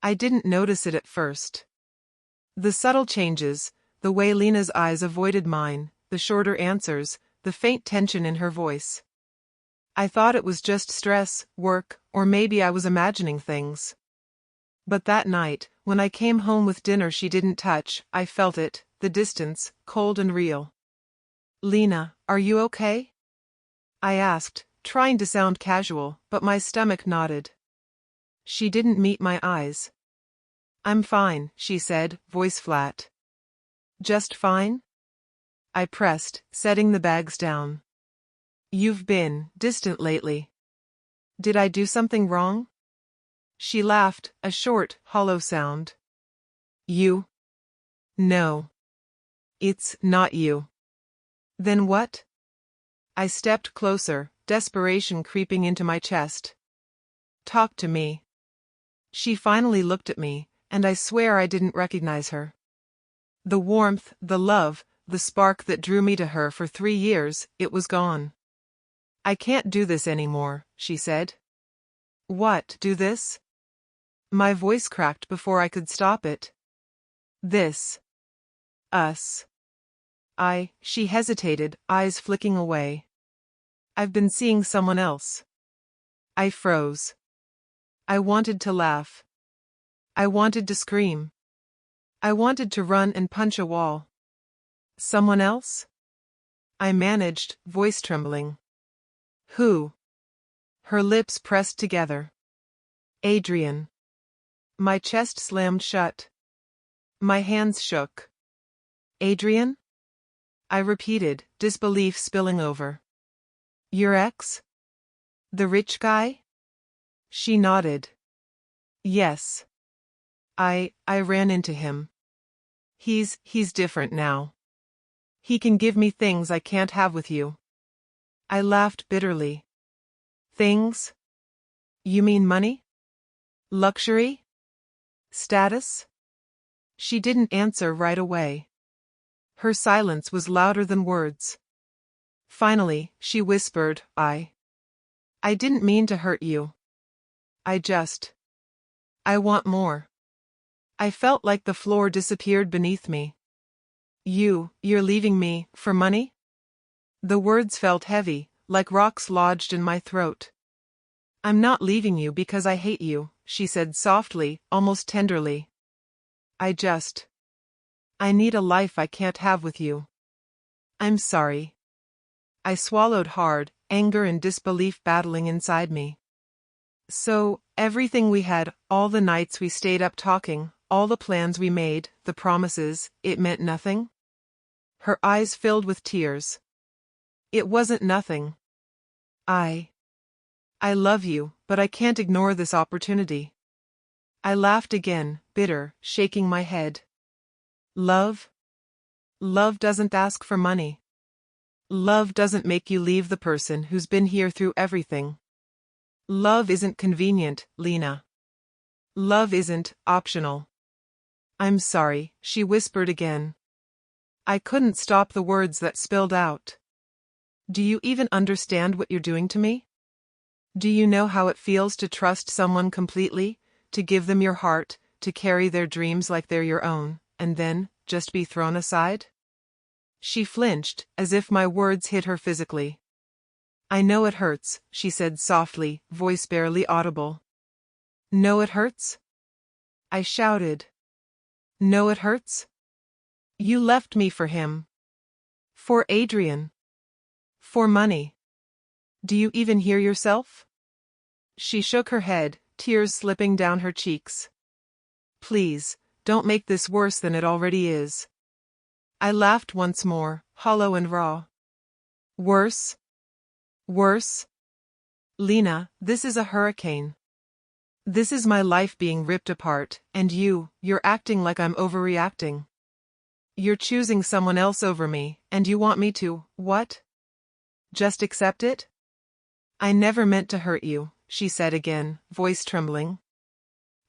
I didn't notice it at first. The subtle changes, the way Lina's eyes avoided mine, the shorter answers, the faint tension in her voice. I thought it was just stress, work, or maybe I was imagining things. But that night, when I came home with dinner she didn't touch, I felt it, the distance, cold and real. Lina, are you okay? I asked, trying to sound casual, but my stomach nodded. She didn't meet my eyes. I'm fine, she said, voice flat. Just fine? I pressed, setting the bags down. You've been distant lately. Did I do something wrong? She laughed, a short, hollow sound. You? No. It's not you. Then what? I stepped closer, desperation creeping into my chest. Talk to me. She finally looked at me, and I swear I didn't recognize her. The warmth, the love, the spark that drew me to her for 3 years, it was gone. I can't do this anymore, she said. What, do this? My voice cracked before I could stop it. This. Us. She hesitated, eyes flicking away. I've been seeing someone else. I froze. I wanted to laugh. I wanted to scream. I wanted to run and punch a wall. Someone else? I managed, voice trembling. Who? Her lips pressed together. Adrian. My chest slammed shut. My hands shook. Adrian? I repeated, disbelief spilling over. Your ex? The rich guy? She nodded. Yes. I ran into him. He's different now. He can give me things I can't have with you. I laughed bitterly. Things? You mean money? Luxury? Status? She didn't answer right away. Her silence was louder than words. Finally, she whispered, I didn't mean to hurt you. I want more. I felt like the floor disappeared beneath me. You're leaving me, for money? The words felt heavy, like rocks lodged in my throat. I'm not leaving you because I hate you, she said softly, almost tenderly. I need a life I can't have with you. I'm sorry. I swallowed hard, anger and disbelief battling inside me. So, everything we had, all the nights we stayed up talking, all the plans we made, the promises, it meant nothing? Her eyes filled with tears. It wasn't nothing. I love you, but I can't ignore this opportunity. I laughed again, bitter, shaking my head. Love? Love doesn't ask for money. Love doesn't make you leave the person who's been here through everything. Love isn't convenient, Lina. Love isn't optional. I'm sorry, she whispered again. I couldn't stop the words that spilled out. Do you even understand what you're doing to me? Do you know how it feels to trust someone completely, to give them your heart, to carry their dreams like they're your own, and then, just be thrown aside? She flinched, as if my words hit her physically. I know it hurts, she said softly, voice barely audible. Know it hurts? I shouted. Know it hurts? You left me for him. For Adrian. For money. Do you even hear yourself? She shook her head, tears slipping down her cheeks. Please, don't make this worse than it already is. I laughed once more, hollow and raw. Worse? Worse? Lina, this is a hurricane. This is my life being ripped apart, and you're acting like I'm overreacting. You're choosing someone else over me, and you want me to, what? Just accept it? I never meant to hurt you, she said again, voice trembling.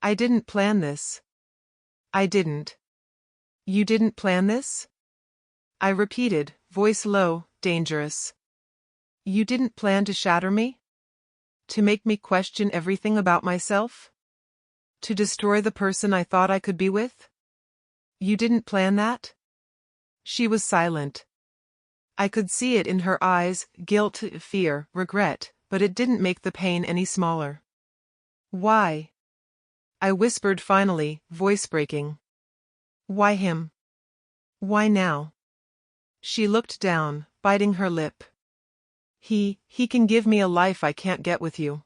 I didn't plan this. I didn't. You didn't plan this? I repeated, voice low, dangerous. You didn't plan to shatter me? To make me question everything about myself? To destroy the person I thought I could be with? You didn't plan that? She was silent. I could see it in her eyes, guilt, fear, regret, but it didn't make the pain any smaller. Why? I whispered finally, voice breaking. Why him? Why now? She looked down, biting her lip. He can give me a life I can't get with you.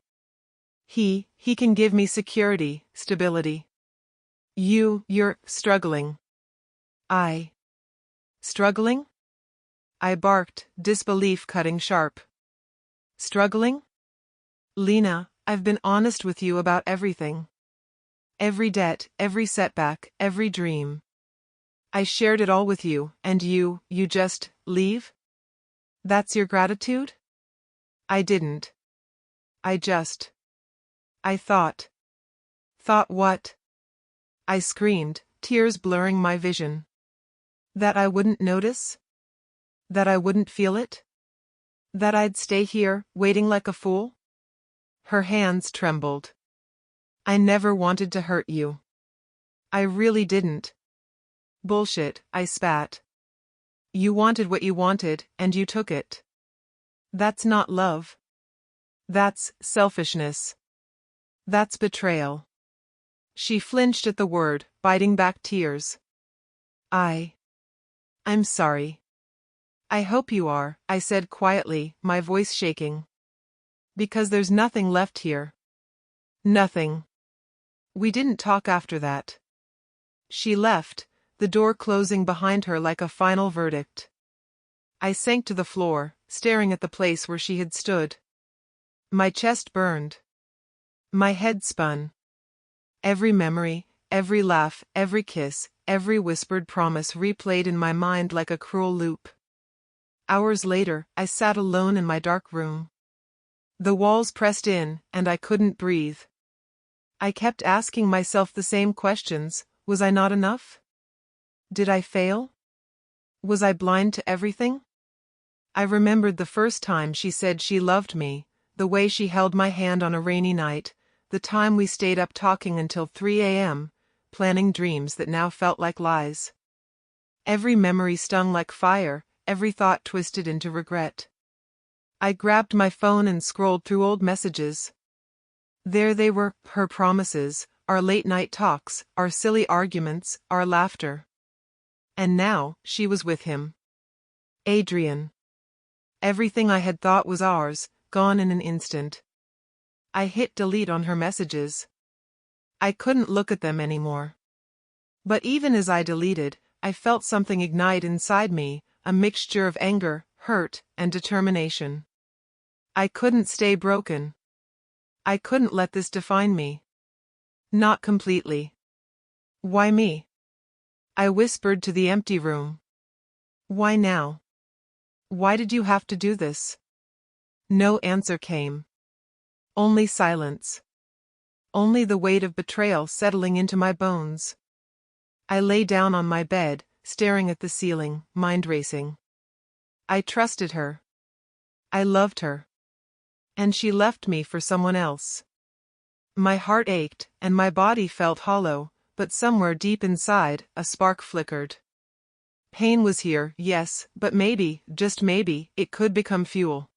He can give me security, stability. You're struggling. Struggling? I barked, disbelief cutting sharp. Struggling? Lina, I've been honest with you about everything. Every debt, every setback, every dream. I shared it all with you, and you just leave? That's your gratitude? I didn't. I thought. Thought what? I screamed, tears blurring my vision. That I wouldn't notice? That I wouldn't feel it? That I'd stay here, waiting like a fool? Her hands trembled. I never wanted to hurt you. I really didn't. Bullshit, I spat. You wanted what you wanted, and you took it. That's not love. That's selfishness. That's betrayal. She flinched at the word, biting back tears. I'm sorry. I hope you are, I said quietly, my voice shaking. Because there's nothing left here. Nothing. We didn't talk after that. She left, the door closing behind her like a final verdict. I sank to the floor, staring at the place where she had stood. My chest burned. My head spun. Every memory, every laugh, every kiss, every whispered promise replayed in my mind like a cruel loop. Hours later, I sat alone in my dark room. The walls pressed in, and I couldn't breathe. I kept asking myself the same questions. Was I not enough? Did I fail? Was I blind to everything? I remembered the first time she said she loved me, the way she held my hand on a rainy night, the time we stayed up talking until 3 a.m., planning dreams that now felt like lies. Every memory stung like fire, every thought twisted into regret. I grabbed my phone and scrolled through old messages. There they were, her promises, our late-night talks, our silly arguments, our laughter. And now, she was with him. Adrian. Everything I had thought was ours, gone in an instant. I hit delete on her messages. I couldn't look at them anymore. But even as I deleted, I felt something ignite inside me, a mixture of anger, hurt, and determination. I couldn't stay broken. I couldn't let this define me. Not completely. Why me? I whispered to the empty room. Why now? Why did you have to do this? No answer came. Only silence. Only the weight of betrayal settling into my bones. I lay down on my bed, staring at the ceiling, mind racing. I trusted her. I loved her. And she left me for someone else. My heart ached, and my body felt hollow, but somewhere deep inside, a spark flickered. Pain was here, yes, but maybe, just maybe, it could become fuel.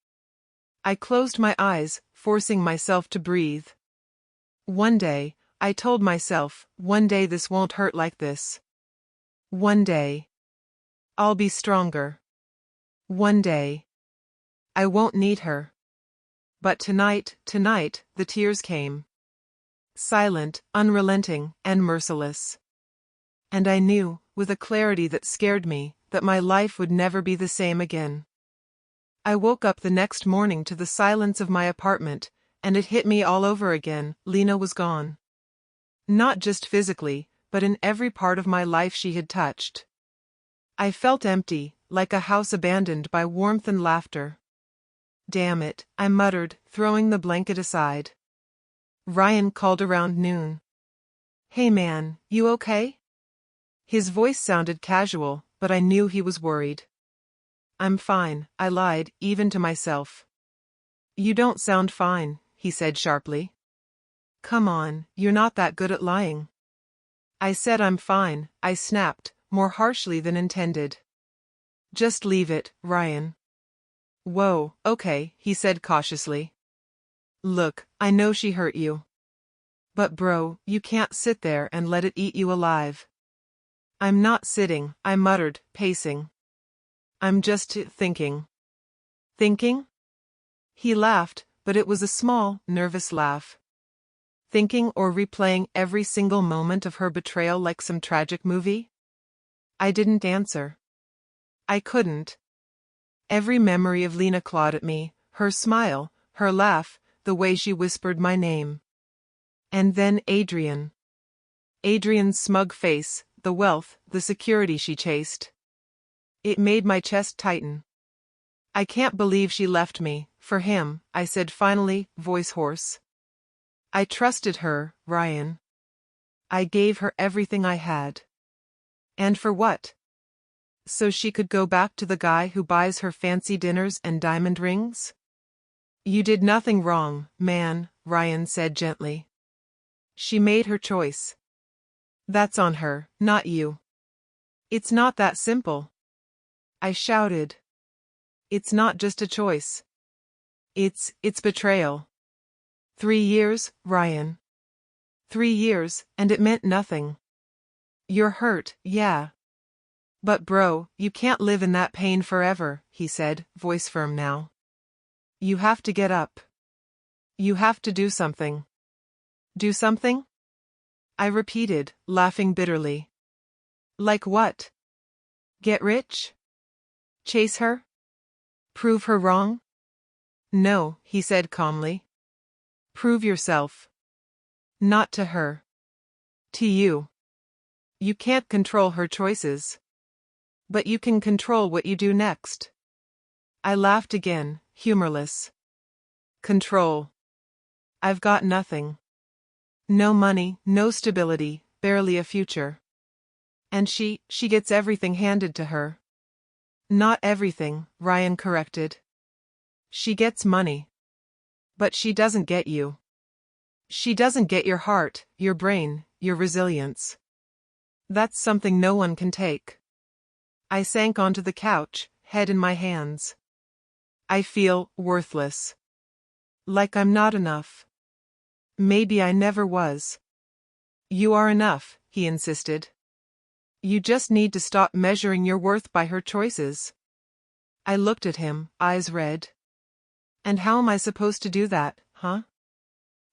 I closed my eyes, forcing myself to breathe. One day, I told myself, one day this won't hurt like this. One day. I'll be stronger. One day. I won't need her. But tonight, the tears came. Silent, unrelenting, and merciless. And I knew, with a clarity that scared me, that my life would never be the same again. I woke up the next morning to the silence of my apartment, and it hit me all over again. Lina was gone. Not just physically, but in every part of my life she had touched. I felt empty, like a house abandoned by warmth and laughter. Damn it, I muttered, throwing the blanket aside. Ryan called around noon. Hey man, you okay? His voice sounded casual, but I knew he was worried. I'm fine, I lied, even to myself. You don't sound fine, he said sharply. Come on, you're not that good at lying. I said I'm fine, I snapped, more harshly than intended. Just leave it, Ryan. Whoa, okay, he said cautiously. Look, I know she hurt you. But bro, you can't sit there and let it eat you alive. I'm not sitting, I muttered, pacing. I'm just thinking. Thinking? He laughed, but it was a small, nervous laugh. Thinking or replaying every single moment of her betrayal like some tragic movie? I didn't answer. I couldn't. Every memory of Lina clawed at me, her smile, her laugh, the way she whispered my name. And then Adrian. Adrian's smug face, the wealth, the security she chased. It made my chest tighten. I can't believe she left me, for him, I said finally, voice hoarse. I trusted her, Ryan. I gave her everything I had. And for what? So she could go back to the guy who buys her fancy dinners and diamond rings? You did nothing wrong, man, Ryan said gently. She made her choice. That's on her, not you. It's not that simple. I shouted. It's not just a choice. It's betrayal. 3 years, Ryan. 3 years, and it meant nothing. You're hurt, yeah. But bro, you can't live in that pain forever, he said, voice firm now. You have to get up. You have to do something. Do something? I repeated, laughing bitterly. Like what? Get rich? Chase her? Prove her wrong? No, he said calmly. Prove yourself. Not to her. To you. You can't control her choices. But you can control what you do next. I laughed again, humorless. Control. I've got nothing. No money, no stability, barely a future. And she gets everything handed to her. Not everything, Ryan corrected. She gets money. But she doesn't get you. She doesn't get your heart, your brain, your resilience. That's something no one can take. I sank onto the couch, head in my hands. I feel worthless. Like I'm not enough. Maybe I never was. You are enough, he insisted. You just need to stop measuring your worth by her choices. I looked at him, eyes red. And how am I supposed to do that, huh?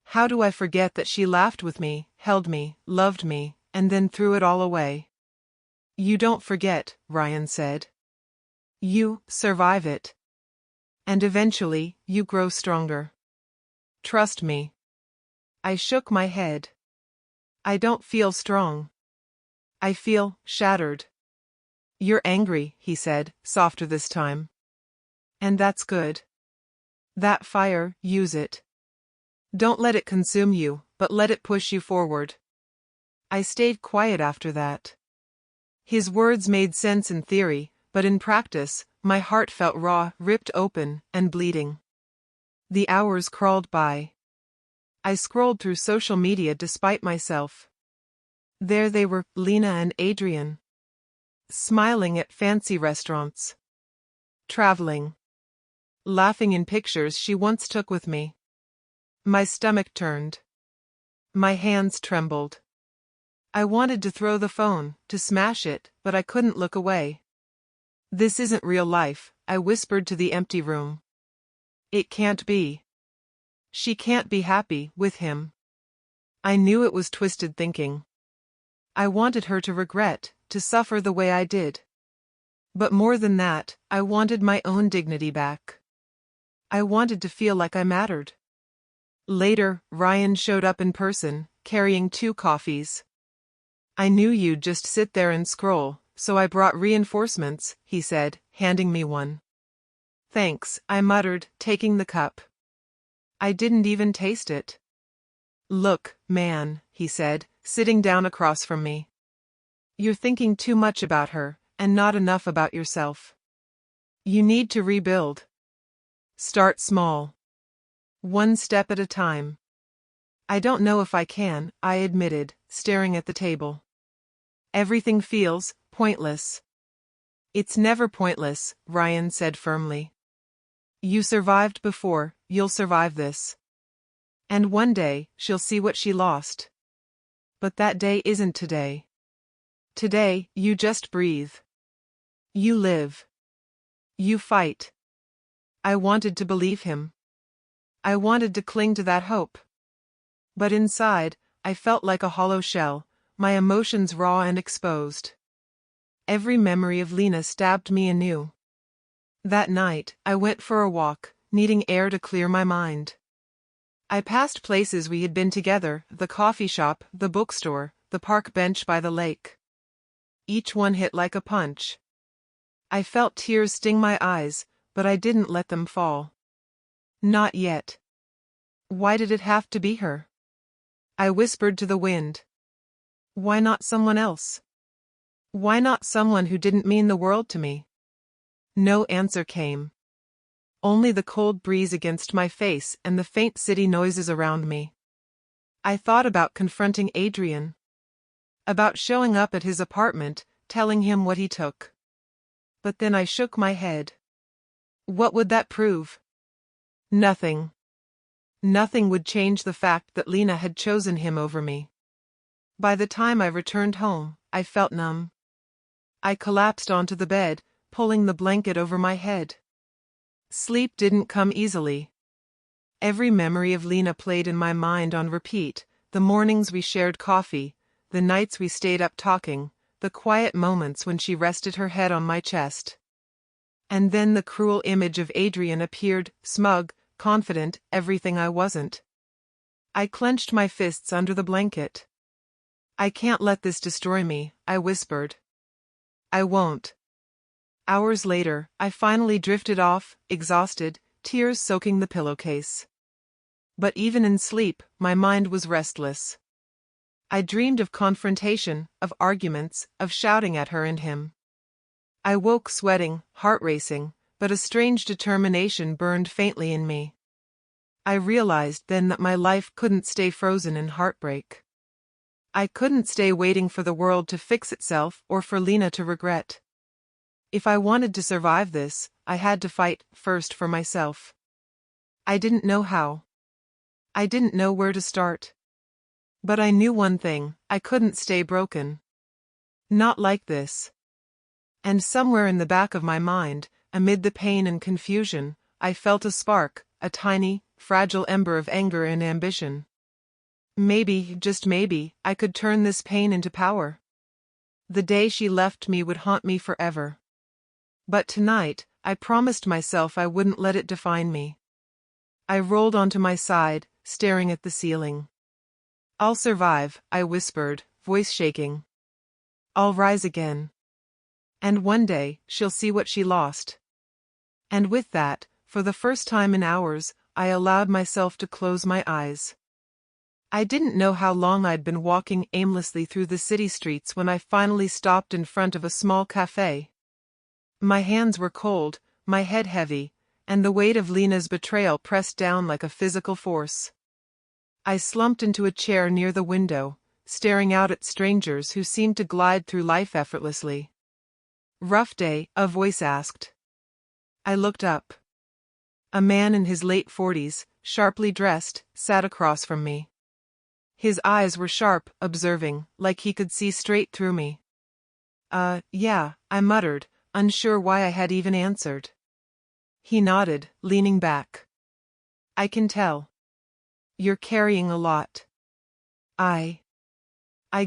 How do I forget that she laughed with me, held me, loved me, and then threw it all away? You don't forget, Ryan said. You survive it. And eventually, you grow stronger. Trust me. I shook my head. I don't feel strong. I feel shattered. You're angry, he said, softer this time. And that's good. That fire, use it. Don't let it consume you, but let it push you forward. I stayed quiet after that. His words made sense in theory, but in practice, my heart felt raw, ripped open, and bleeding. The hours crawled by. I scrolled through social media despite myself. There they were, Lina and Adrian. Smiling at fancy restaurants. Traveling. Laughing in pictures she once took with me. My stomach turned. My hands trembled. I wanted to throw the phone, to smash it, but I couldn't look away. This isn't real life, I whispered to the empty room. It can't be. She can't be happy with him. I knew it was twisted thinking. I wanted her to regret, to suffer the way I did. But more than that, I wanted my own dignity back. I wanted to feel like I mattered. Later, Ryan showed up in person, carrying 2 coffees. I knew you'd just sit there and scroll, so I brought reinforcements, he said, handing me one. Thanks, I muttered, taking the cup. I didn't even taste it. Look, man, he said, sitting down across from me. You're thinking too much about her, and not enough about yourself. You need to rebuild. Start small. One step at a time. I don't know if I can, I admitted, staring at the table. Everything feels pointless. It's never pointless, Ryan said firmly. You survived before, you'll survive this. And one day, she'll see what she lost. But that day isn't today. Today, you just breathe. You live. You fight. I wanted to believe him. I wanted to cling to that hope. But inside, I felt like a hollow shell, my emotions raw and exposed. Every memory of Lina stabbed me anew. That night, I went for a walk, needing air to clear my mind. I passed places we had been together, the coffee shop, the bookstore, the park bench by the lake. Each one hit like a punch. I felt tears sting my eyes, but I didn't let them fall. Not yet. Why did it have to be her? I whispered to the wind. Why not someone else? Why not someone who didn't mean the world to me? No answer came. Only the cold breeze against my face and the faint city noises around me. I thought about confronting Adrian. About showing up at his apartment, telling him what he took. But then I shook my head. What would that prove? Nothing. Nothing would change the fact that Lina had chosen him over me. By the time I returned home, I felt numb. I collapsed onto the bed, pulling the blanket over my head. Sleep didn't come easily. Every memory of Lina played in my mind on repeat, the mornings we shared coffee, the nights we stayed up talking, the quiet moments when she rested her head on my chest. And then the cruel image of Adrian appeared, smug, confident, everything I wasn't. I clenched my fists under the blanket. I can't let this destroy me, I whispered. I won't. Hours later, I finally drifted off, exhausted, tears soaking the pillowcase. But even in sleep, my mind was restless. I dreamed of confrontation, of arguments, of shouting at her and him. I woke sweating, heart racing, but a strange determination burned faintly in me. I realized then that my life couldn't stay frozen in heartbreak. I couldn't stay waiting for the world to fix itself or for Lina to regret. If I wanted to survive this, I had to fight first for myself. I didn't know how. I didn't know where to start. But I knew one thing, I couldn't stay broken. Not like this. And somewhere in the back of my mind, amid the pain and confusion, I felt a spark, a tiny, fragile ember of anger and ambition. Maybe, just maybe, I could turn this pain into power. The day she left me would haunt me forever. But tonight, I promised myself I wouldn't let it define me. I rolled onto my side, staring at the ceiling. I'll survive, I whispered, voice shaking. I'll rise again. And one day, she'll see what she lost. And with that, for the first time in hours, I allowed myself to close my eyes. I didn't know how long I'd been walking aimlessly through the city streets when I finally stopped in front of a small cafe. My hands were cold, my head heavy, and the weight of Lina's betrayal pressed down like a physical force. I slumped into a chair near the window, staring out at strangers who seemed to glide through life effortlessly. Rough day, a voice asked. I looked up. A man in his late 40s, sharply dressed, sat across from me. His eyes were sharp, observing, like he could see straight through me. Yeah, I muttered, unsure why I had even answered. He nodded, leaning back. I can tell. You're carrying a lot. I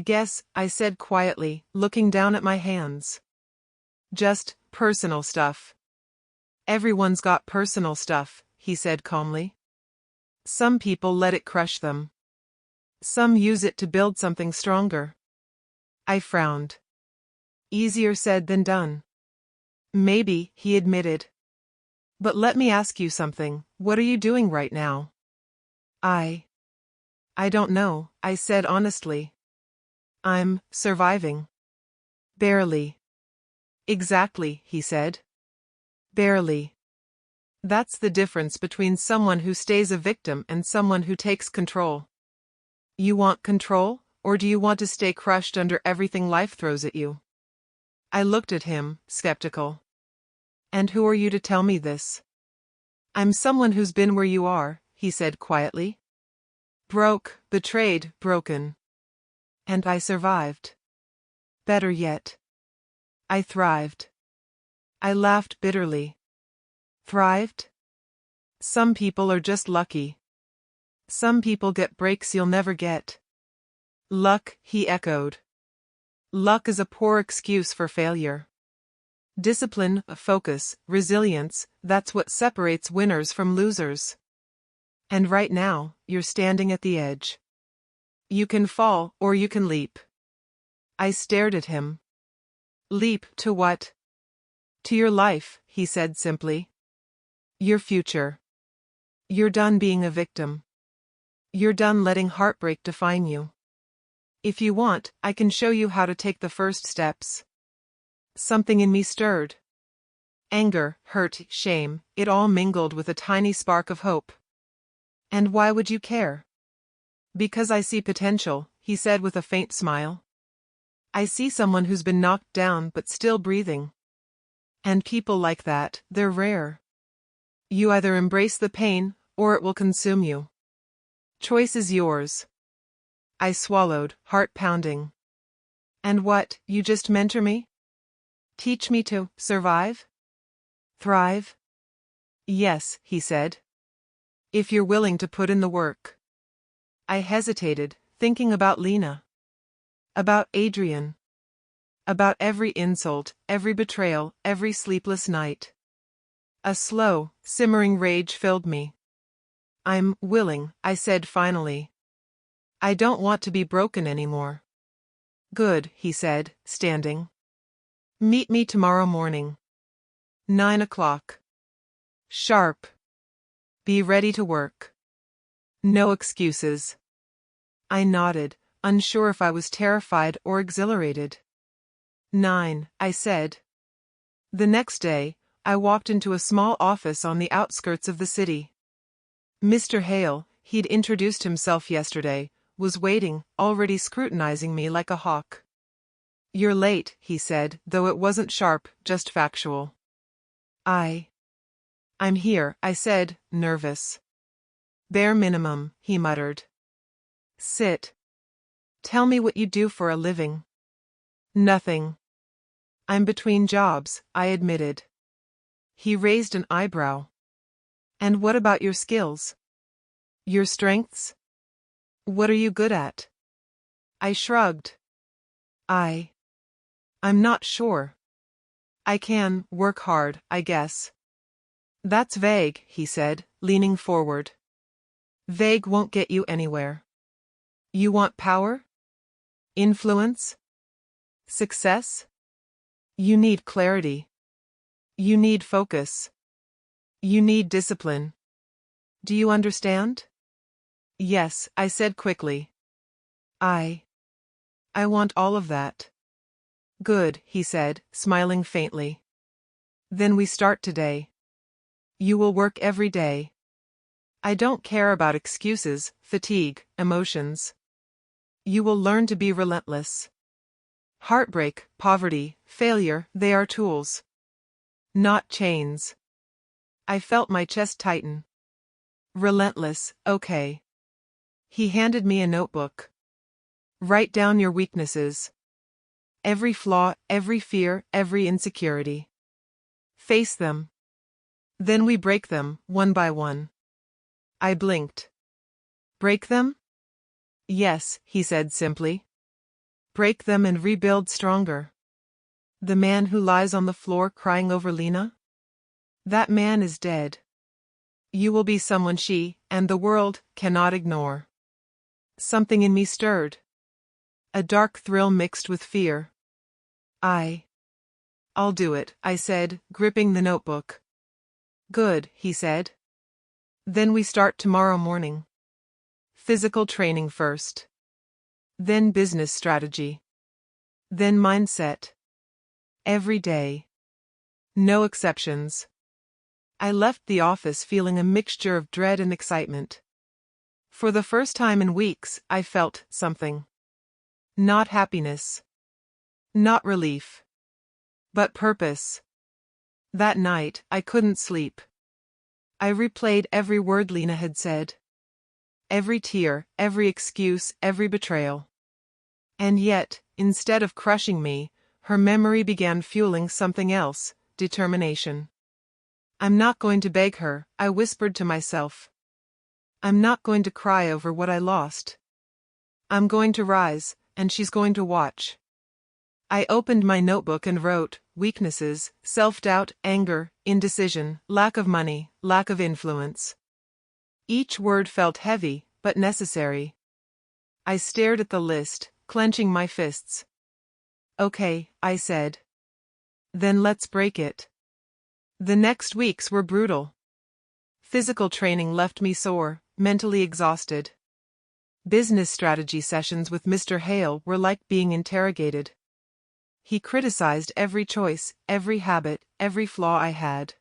guess, I said quietly, looking down at my hands. Just personal stuff. Everyone's got personal stuff, he said calmly. Some people let it crush them. Some use it to build something stronger. I frowned. Easier said than done. Maybe, he admitted. But let me ask you something, what are you doing right now? I don't know, I said honestly. I'm surviving. Barely. Exactly, he said. Barely. That's the difference between someone who stays a victim and someone who takes control. You want control, or do you want to stay crushed under everything life throws at you? I looked at him, skeptical. And who are you to tell me this? I'm someone who's been where you are, he said quietly. Broke, betrayed, broken. And I survived. Better yet, I thrived. I laughed bitterly. Thrived? Some people are just lucky. Some people get breaks you'll never get. Luck, he echoed. Luck is a poor excuse for failure. Discipline, focus, resilience, that's what separates winners from losers. And right now, you're standing at the edge. You can fall, or you can leap. I stared at him. Leap to what? To your life, he said simply. Your future. You're done being a victim. You're done letting heartbreak define you. If you want, I can show you how to take the first steps. Something in me stirred. Anger, hurt, shame, it all mingled with a tiny spark of hope. And why would you care? Because I see potential, he said with a faint smile. I see someone who's been knocked down but still breathing. And people like that, they're rare. You either embrace the pain, or it will consume you. Choice is yours. I swallowed, heart pounding. And what, you just mentor me? Teach me to survive? Thrive? Yes, he said. If you're willing to put in the work. I hesitated, thinking about Lina. About Adrian. About every insult, every betrayal, every sleepless night. A slow, simmering rage filled me. I'm willing, I said finally. I don't want to be broken anymore. Good, he said, standing. Meet me tomorrow morning. 9 o'clock. Sharp. Be ready to work. No excuses. I nodded, unsure if I was terrified or exhilarated. 9, I said. The next day, I walked into a small office on the outskirts of the city. Mr. Hale, he'd introduced himself yesterday, was waiting, already scrutinizing me like a hawk. You're late, he said, though it wasn't sharp, just factual. I'm here, I said, nervous. Bare minimum, he muttered. Sit. Tell me what you do for a living. Nothing. I'm between jobs, I admitted. He raised an eyebrow. And what about your skills? Your strengths? What are you good at? I shrugged. I'm not sure. I can work hard, I guess. That's vague, he said, leaning forward. Vague won't get you anywhere. You want power? Influence? Success? You need clarity. You need focus. You need discipline. Do you understand? Yes, I said quickly. I want all of that. Good, he said, smiling faintly. Then we start today. You will work every day. I don't care about excuses, fatigue, emotions. You will learn to be relentless. Heartbreak, poverty, failure, they are tools. Not chains. I felt my chest tighten. Relentless, okay. He handed me a notebook. Write down your weaknesses. Every flaw, every fear, every insecurity. Face them. Then we break them, one by one. I blinked. Break them? Yes, he said simply. Break them and rebuild stronger. The man who lies on the floor crying over Lina? That man is dead. You will be someone she, and the world, cannot ignore. Something in me stirred. A dark thrill mixed with fear. I'll do it, I said, gripping the notebook. Good, he said. Then we start tomorrow morning. Physical training first. Then business strategy. Then mindset. Every day. No exceptions. I left the office feeling a mixture of dread and excitement. For the first time in weeks, I felt something. Not happiness. Not relief. But purpose. That night, I couldn't sleep. I replayed every word Lina had said. Every tear, every excuse, every betrayal. And yet, instead of crushing me, her memory began fueling something else, determination. I'm not going to beg her, I whispered to myself. I'm not going to cry over what I lost. I'm going to rise, and she's going to watch. I opened my notebook and wrote, weaknesses, self-doubt, anger, indecision, lack of money, lack of influence. Each word felt heavy, but necessary. I stared at the list, clenching my fists. Okay, I said. Then let's break it. The next weeks were brutal. Physical training left me sore, mentally exhausted. Business strategy sessions with Mr. Hale were like being interrogated. He criticized every choice, every habit, every flaw I had.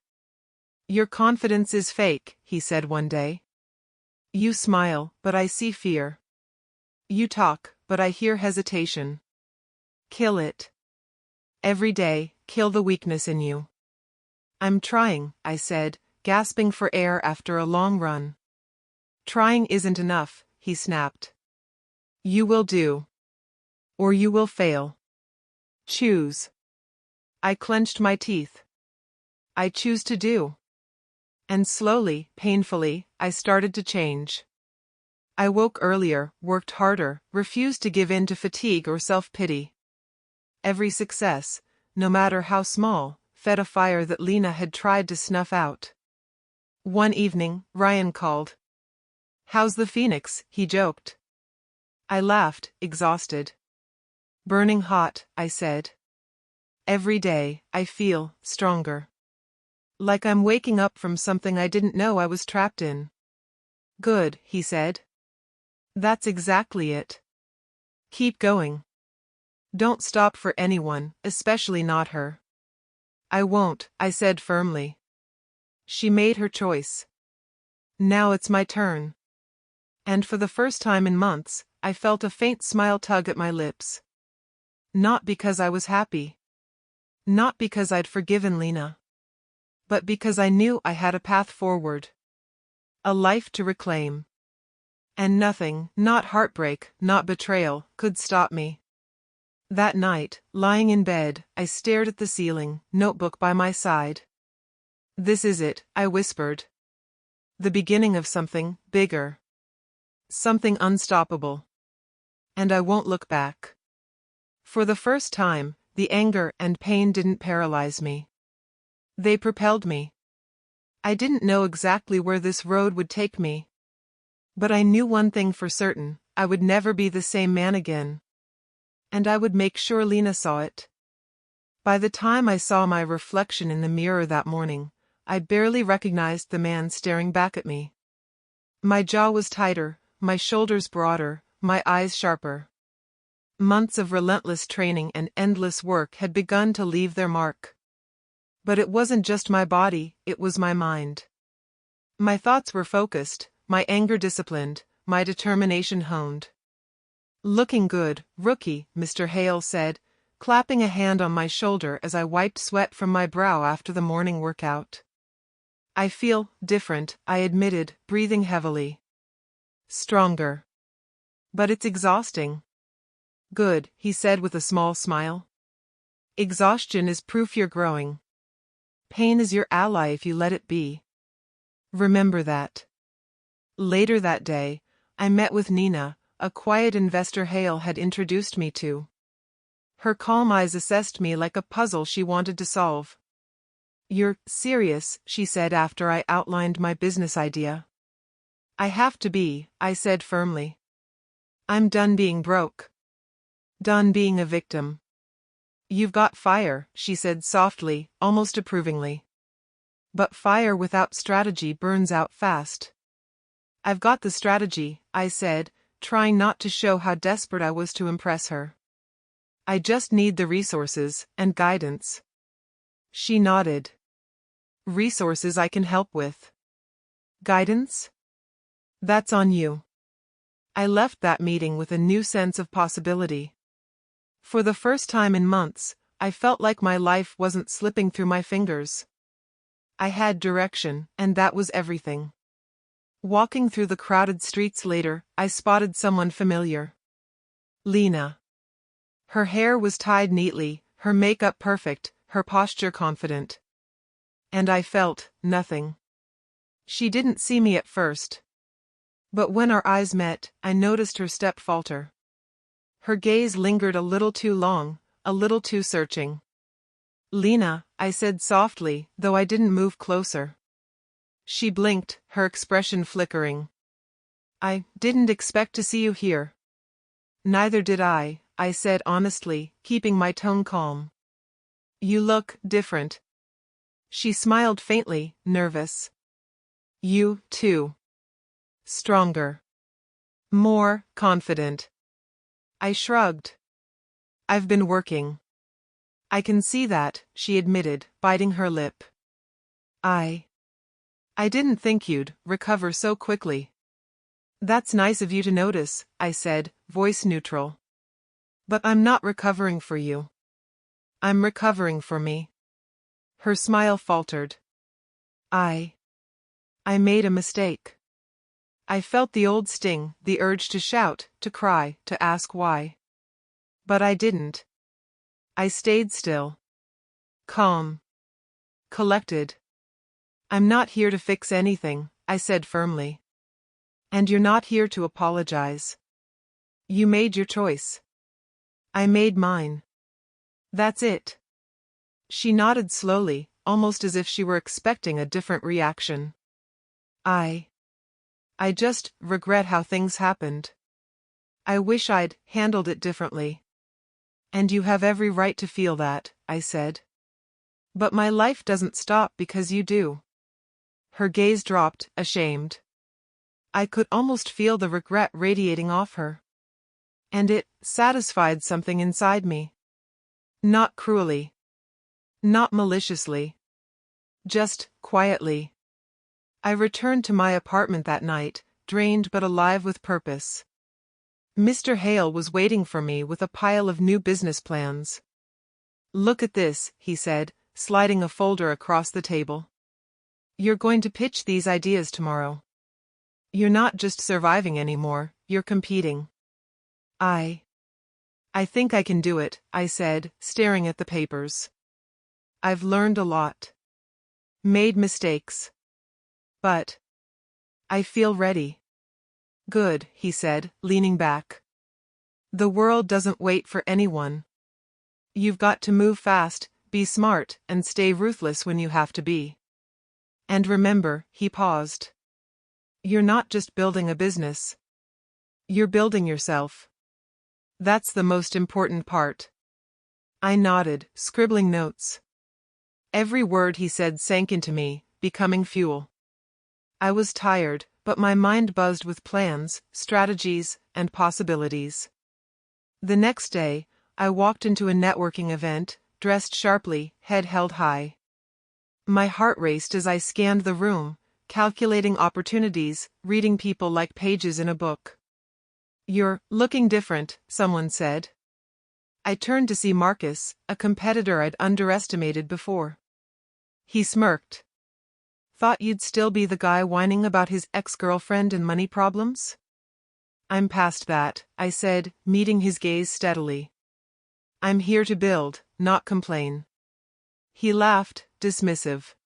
Your confidence is fake, he said one day. You smile, but I see fear. You talk, but I hear hesitation. Kill it. Every day, kill the weakness in you. I'm trying, I said, gasping for air after a long run. Trying isn't enough, he snapped. You will do. Or you will fail. Choose. I clenched my teeth. I choose to do. And slowly, painfully, I started to change. I woke earlier, worked harder, refused to give in to fatigue or self-pity. Every success, no matter how small, fed a fire that Lina had tried to snuff out. One evening, Ryan called. How's the Phoenix? He joked. I laughed, exhausted. Burning hot, I said. Every day, I feel stronger. Like I'm waking up from something I didn't know I was trapped in. Good, he said. That's exactly it. Keep going. Don't stop for anyone, especially not her. I won't, I said firmly. She made her choice. Now it's my turn. And for the first time in months, I felt a faint smile tug at my lips. Not because I was happy. Not because I'd forgiven Lina. But because I knew I had a path forward. A life to reclaim. And nothing, not heartbreak, not betrayal, could stop me. That night, lying in bed, I stared at the ceiling, notebook by my side. This is it, I whispered. The beginning of something bigger. Something unstoppable. And I won't look back. For the first time, the anger and pain didn't paralyze me. They propelled me. I didn't know exactly where this road would take me. But I knew one thing for certain, I would never be the same man again. And I would make sure Lina saw it. By the time I saw my reflection in the mirror that morning, I barely recognized the man staring back at me. My jaw was tighter, my shoulders broader, my eyes sharper. Months of relentless training and endless work had begun to leave their mark. But it wasn't just my body, it was my mind. My thoughts were focused, my anger disciplined, my determination honed. Looking good, rookie, Mr. Hale said, clapping a hand on my shoulder as I wiped sweat from my brow after the morning workout. I feel different, I admitted, breathing heavily. Stronger. But it's exhausting. Good, he said with a small smile. Exhaustion is proof you're growing. Pain is your ally if you let it be. Remember that. Later that day, I met with Nina, a quiet investor Hale had introduced me to. Her calm eyes assessed me like a puzzle she wanted to solve. You're serious, she said after I outlined my business idea. I have to be, I said firmly. I'm done being broke. Done being a victim. You've got fire, she said softly, almost approvingly. But fire without strategy burns out fast. I've got the strategy, I said, trying not to show how desperate I was to impress her. I just need the resources and guidance. She nodded. Resources I can help with. Guidance? That's on you. I left that meeting with a new sense of possibility. For the first time in months, I felt like my life wasn't slipping through my fingers. I had direction, and that was everything. Walking through the crowded streets later, I spotted someone familiar. Lina. Her hair was tied neatly, her makeup perfect, her posture confident. And I felt nothing. She didn't see me at first. But when our eyes met, I noticed her step falter. Her gaze lingered a little too long, a little too searching. Lina, I said softly, though I didn't move closer. She blinked, her expression flickering. I didn't expect to see you here. Neither did I said honestly, keeping my tone calm. You look different. She smiled faintly, nervous. You, too. Stronger. More confident. I shrugged. I've been working. I can see that, she admitted, biting her lip. I didn't think you'd recover so quickly. That's nice of you to notice, I said, voice neutral. But I'm not recovering for you. I'm recovering for me. Her smile faltered. I made a mistake. I felt the old sting, the urge to shout, to cry, to ask why. But I didn't. I stayed still. Calm. Collected. I'm not here to fix anything, I said firmly. And you're not here to apologize. You made your choice. I made mine. That's it. She nodded slowly, almost as if she were expecting a different reaction. I just regret how things happened. I wish I'd handled it differently. And you have every right to feel that, I said. But my life doesn't stop because you do. Her gaze dropped, ashamed. I could almost feel the regret radiating off her. And it satisfied something inside me. Not cruelly. Not maliciously. Just quietly. I returned to my apartment that night, drained but alive with purpose. Mr. Hale was waiting for me with a pile of new business plans. Look at this, he said, sliding a folder across the table. You're going to pitch these ideas tomorrow. You're not just surviving anymore, you're competing. I think I can do it, I said, staring at the papers. I've learned a lot. Made mistakes. But I feel ready. Good, he said, leaning back. The world doesn't wait for anyone. You've got to move fast, be smart, and stay ruthless when you have to be. And remember, he paused. You're not just building a business. You're building yourself. That's the most important part. I nodded, scribbling notes. Every word he said sank into me, becoming fuel. I was tired, but my mind buzzed with plans, strategies, and possibilities. The next day, I walked into a networking event, dressed sharply, head held high. My heart raced as I scanned the room, calculating opportunities, reading people like pages in a book. You're looking different, someone said. I turned to see Marcus, a competitor I'd underestimated before. He smirked. Thought you'd still be the guy whining about his ex-girlfriend and money problems? I'm past that, I said, meeting his gaze steadily. I'm here to build, not complain. He laughed, dismissive.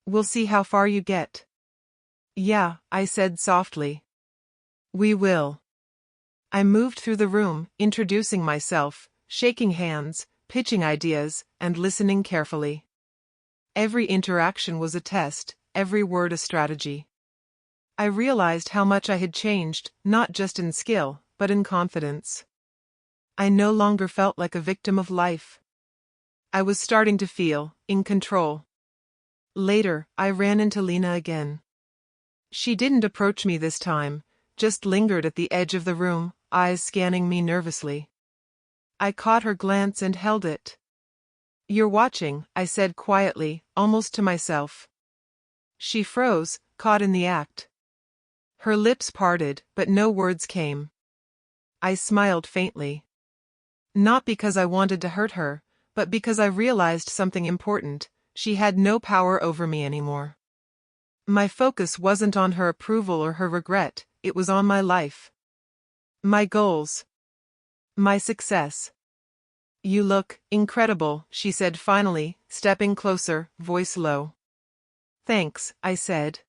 We'll see how far you get. Yeah, I said softly. We will. I moved through the room, introducing myself, shaking hands, pitching ideas, and listening carefully. Every interaction was a test, every word a strategy. I realized how much I had changed, not just in skill, but in confidence. I no longer felt like a victim of life. I was starting to feel in control. Later, I ran into Lina again. She didn't approach me this time, just lingered at the edge of the room, eyes scanning me nervously. I caught her glance and held it. You're watching, I said quietly, almost to myself. She froze, caught in the act. Her lips parted, but no words came. I smiled faintly. Not because I wanted to hurt her, but because I realized something important: she had no power over me anymore. My focus wasn't on her approval or her regret, it was on my life. My goals. My success. "You look incredible," she said finally, stepping closer, voice low. "Thanks," I said.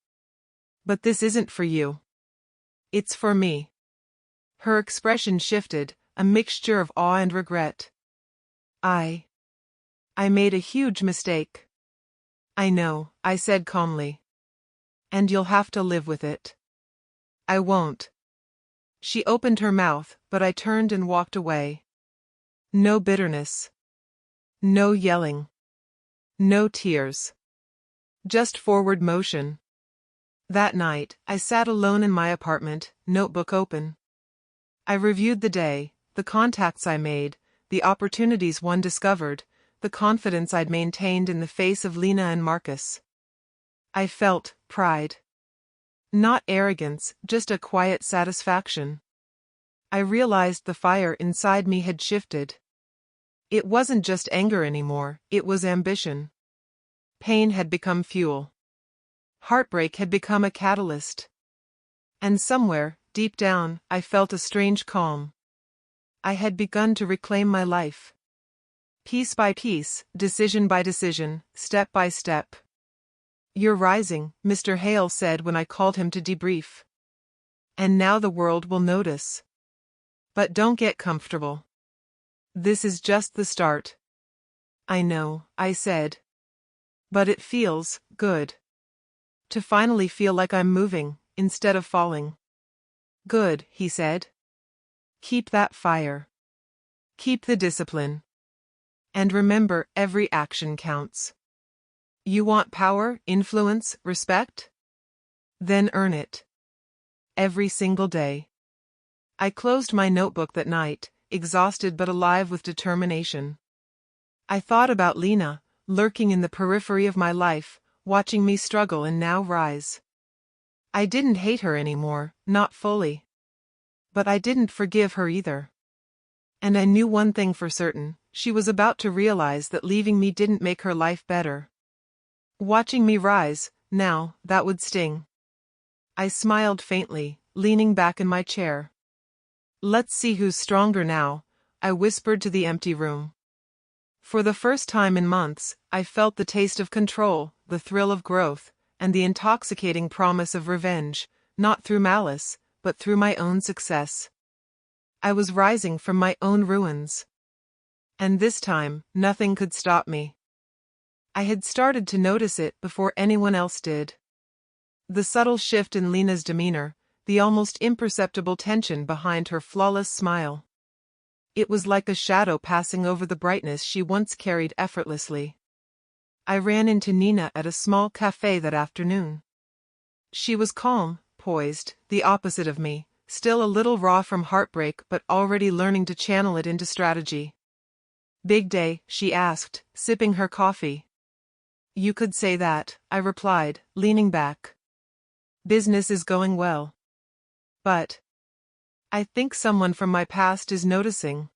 "But this isn't for you. It's for me." Her expression shifted, a mixture of awe and regret. I made a huge mistake." "I know," I said calmly. "And you'll have to live with it." "I won't." She opened her mouth, but I turned and walked away. No bitterness. No yelling. No tears. Just forward motion. That night, I sat alone in my apartment, notebook open. I reviewed the day, the contacts I made, the opportunities one discovered, the confidence I'd maintained in the face of Lina and Marcus. I felt pride. Not arrogance, just a quiet satisfaction. I realized the fire inside me had shifted. It wasn't just anger anymore, it was ambition. Pain had become fuel. Heartbreak had become a catalyst. And somewhere, deep down, I felt a strange calm. I had begun to reclaim my life. Piece by piece, decision by decision, step by step. "You're rising," Mr. Hale said when I called him to debrief. "And now the world will notice. But don't get comfortable. This is just the start." "I know," I said. "But it feels good. To finally feel like I'm moving, instead of falling." "Good," he said. "Keep that fire. Keep the discipline. And remember, every action counts. You want power, influence, respect? Then earn it. Every single day." I closed my notebook that night, exhausted but alive with determination. I thought about Lina, lurking in the periphery of my life, watching me struggle and now rise. I didn't hate her anymore, not fully. But I didn't forgive her either. And I knew one thing for certain: she was about to realize that leaving me didn't make her life better. Watching me rise, now, that would sting. I smiled faintly, leaning back in my chair. "Let's see who's stronger now," I whispered to the empty room. For the first time in months, I felt the taste of control, the thrill of growth, and the intoxicating promise of revenge, not through malice, but through my own success. I was rising from my own ruins. And this time, nothing could stop me. I had started to notice it before anyone else did. The subtle shift in Lina's demeanor, the almost imperceptible tension behind her flawless smile. It was like a shadow passing over the brightness she once carried effortlessly. I ran into Nina at a small cafe that afternoon. She was calm, poised, the opposite of me, still a little raw from heartbreak but already learning to channel it into strategy. "Big day?" she asked, sipping her coffee. "You could say that," I replied, leaning back. "Business is going well. But I think someone from my past is noticing."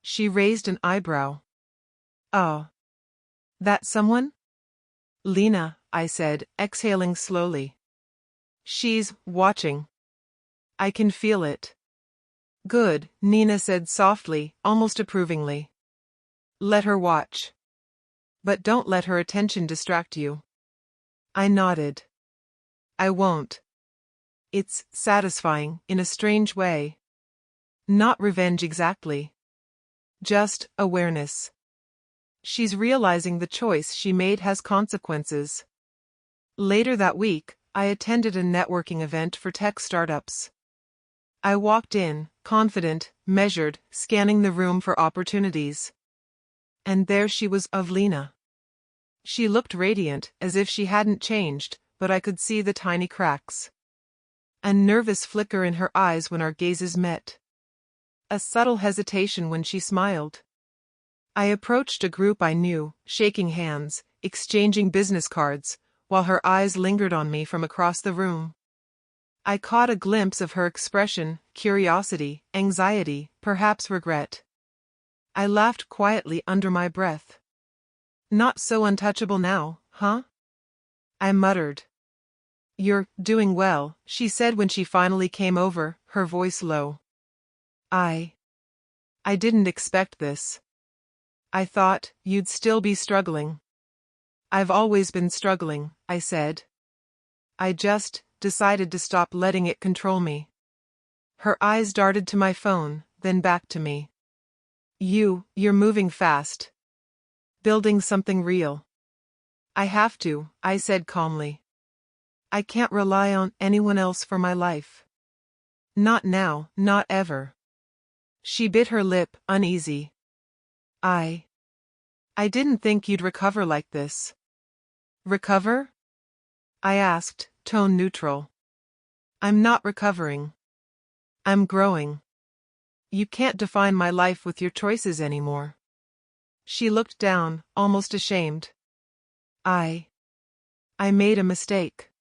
She raised an eyebrow. "Oh. That someone?" "Lina," I said, exhaling slowly. "She's watching. I can feel it." "Good," Nina said softly, almost approvingly. "Let her watch. But don't let her attention distract you." I nodded. "I won't. It's satisfying, in a strange way. Not revenge exactly. Just awareness. She's realizing the choice she made has consequences." Later that week, I attended a networking event for tech startups. I walked in, confident, measured, scanning the room for opportunities. And there she was, of Lina. She looked radiant, as if she hadn't changed, but I could see the tiny cracks. A nervous flicker in her eyes when our gazes met. A subtle hesitation when she smiled. I approached a group I knew, shaking hands, exchanging business cards, while her eyes lingered on me from across the room. I caught a glimpse of her expression, curiosity, anxiety, perhaps regret. I laughed quietly under my breath. Not so untouchable now, huh? I muttered. You're doing well, she said when she finally came over, her voice low. I didn't expect this. I thought you'd still be struggling. I've always been struggling, I said. I just decided to stop letting it control me. Her eyes darted to my phone, then back to me. You're moving fast. Building something real. I have to, I said calmly. I can't rely on anyone else for my life. Not now, not ever. She bit her lip, uneasy. I didn't think you'd recover like this. Recover? I asked, tone neutral. I'm not recovering. I'm growing. You can't define my life with your choices anymore. She looked down, almost ashamed. I made a mistake.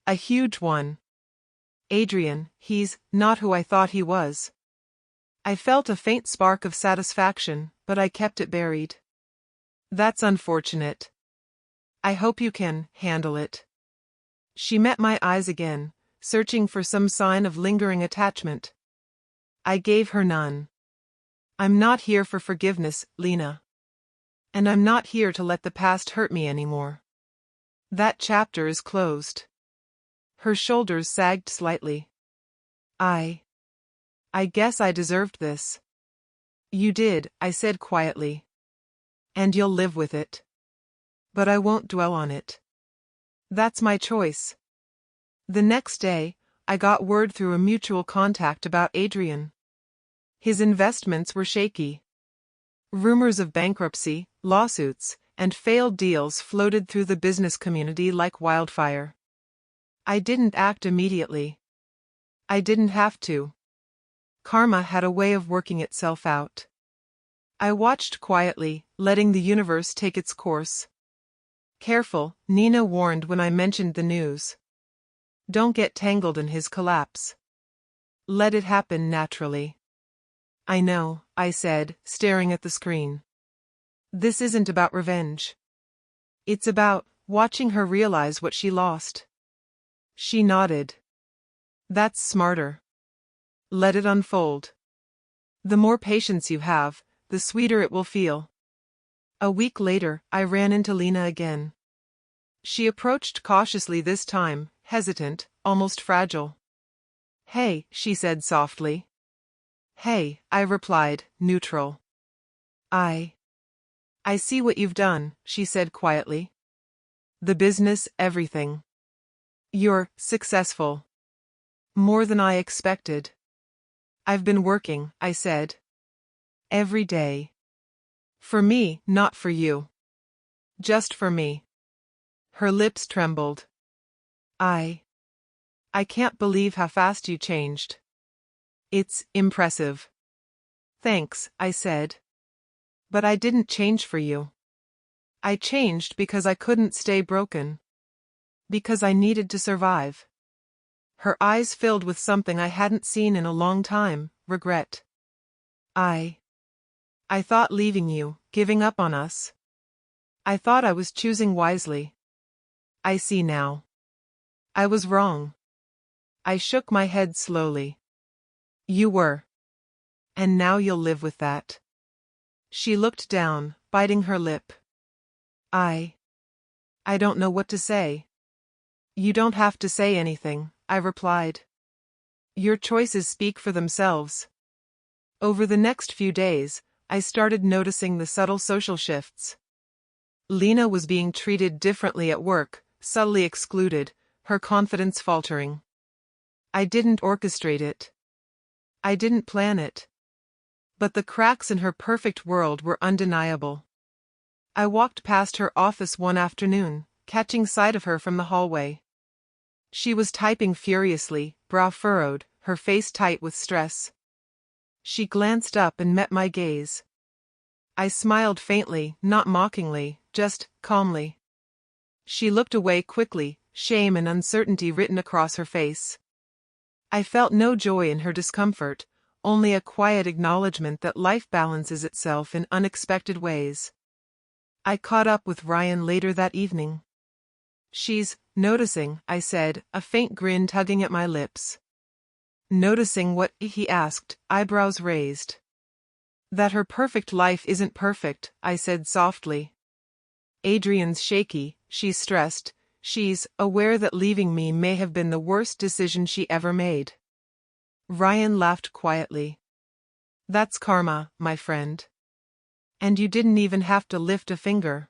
A huge one. Adrian, he's not who I thought he was. I felt a faint spark of satisfaction, but I kept it buried. That's unfortunate. I hope you can handle it. She met my eyes again, searching for some sign of lingering attachment. I gave her none. I'm not here for forgiveness, Lina. And I'm not here to let the past hurt me anymore. That chapter is closed. Her shoulders sagged slightly. I guess I deserved this. You did, I said quietly. And you'll live with it. But I won't dwell on it. That's my choice. The next day, I got word through a mutual contact about Adrian. His investments were shaky. Rumors of bankruptcy, lawsuits, and failed deals floated through the business community like wildfire. I didn't act immediately. I didn't have to. Karma had a way of working itself out. I watched quietly, letting the universe take its course. Careful, Nina warned when I mentioned the news. Don't get tangled in his collapse. Let it happen naturally. I know, I said, staring at the screen. This isn't about revenge. It's about watching her realize what she lost. She nodded. That's smarter. Let it unfold. The more patience you have, the sweeter it will feel. A week later, I ran into Lina again. She approached cautiously this time, hesitant, almost fragile. Hey, she said softly. Hey, I replied, neutral. I see what you've done, she said quietly. The business, everything. You're successful. More than I expected. I've been working, I said. Every day. For me, not for you. Just for me. Her lips trembled. I can't believe how fast you changed. It's impressive. Thanks, I said. But I didn't change for you. I changed because I couldn't stay broken. Because I needed to survive. Her eyes filled with something I hadn't seen in a long time, regret. I thought leaving you, giving up on us. I thought I was choosing wisely. I see now. I was wrong. I shook my head slowly. You were. And now you'll live with that. She looked down, biting her lip. I don't know what to say. You don't have to say anything, I replied. Your choices speak for themselves. Over the next few days, I started noticing the subtle social shifts. Lina was being treated differently at work, subtly excluded, her confidence faltering. I didn't orchestrate it. I didn't plan it. But the cracks in her perfect world were undeniable. I walked past her office one afternoon, catching sight of her from the hallway. She was typing furiously, brow furrowed, her face tight with stress. She glanced up and met my gaze. I smiled faintly, not mockingly, just calmly. She looked away quickly, shame and uncertainty written across her face. I felt no joy in her discomfort, only a quiet acknowledgement that life balances itself in unexpected ways. I caught up with Ryan later that evening. "She's noticing," I said, a faint grin tugging at my lips. "Noticing what?" he asked, eyebrows raised. "That her perfect life isn't perfect," I said softly. "Adrian's shaky, she's stressed, she's aware that leaving me may have been the worst decision she ever made." Ryan laughed quietly. "That's karma, my friend. And you didn't even have to lift a finger."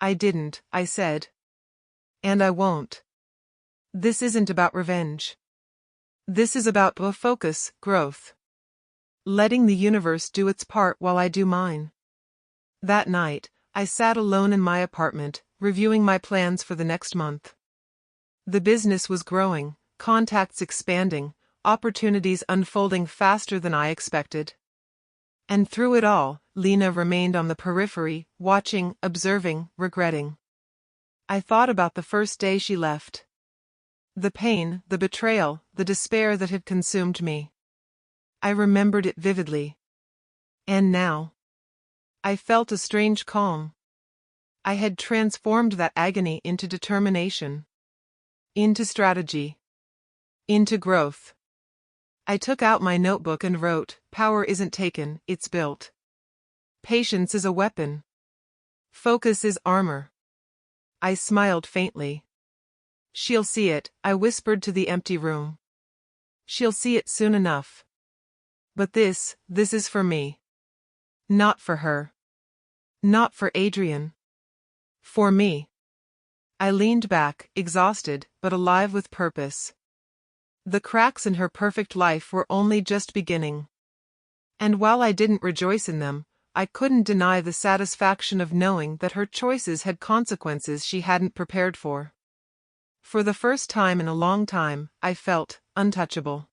"I didn't," I said. "And I won't. This isn't about revenge. This is about focus, growth. Letting the universe do its part while I do mine." That night, I sat alone in my apartment, reviewing my plans for the next month. The business was growing, contacts expanding, opportunities unfolding faster than I expected. And through it all, Lina remained on the periphery, watching, observing, regretting. I thought about the first day she left. The pain, the betrayal, the despair that had consumed me. I remembered it vividly. And now, I felt a strange calm. I had transformed that agony into determination, into strategy, into growth. I took out my notebook and wrote, "Power isn't taken, it's built. Patience is a weapon. Focus is armor." I smiled faintly. "She'll see it," I whispered to the empty room. "She'll see it soon enough. But this is for me. Not for her. Not for Adrian. For me." I leaned back, exhausted, but alive with purpose. The cracks in her perfect life were only just beginning. And while I didn't rejoice in them, I couldn't deny the satisfaction of knowing that her choices had consequences she hadn't prepared for. For the first time in a long time, I felt untouchable.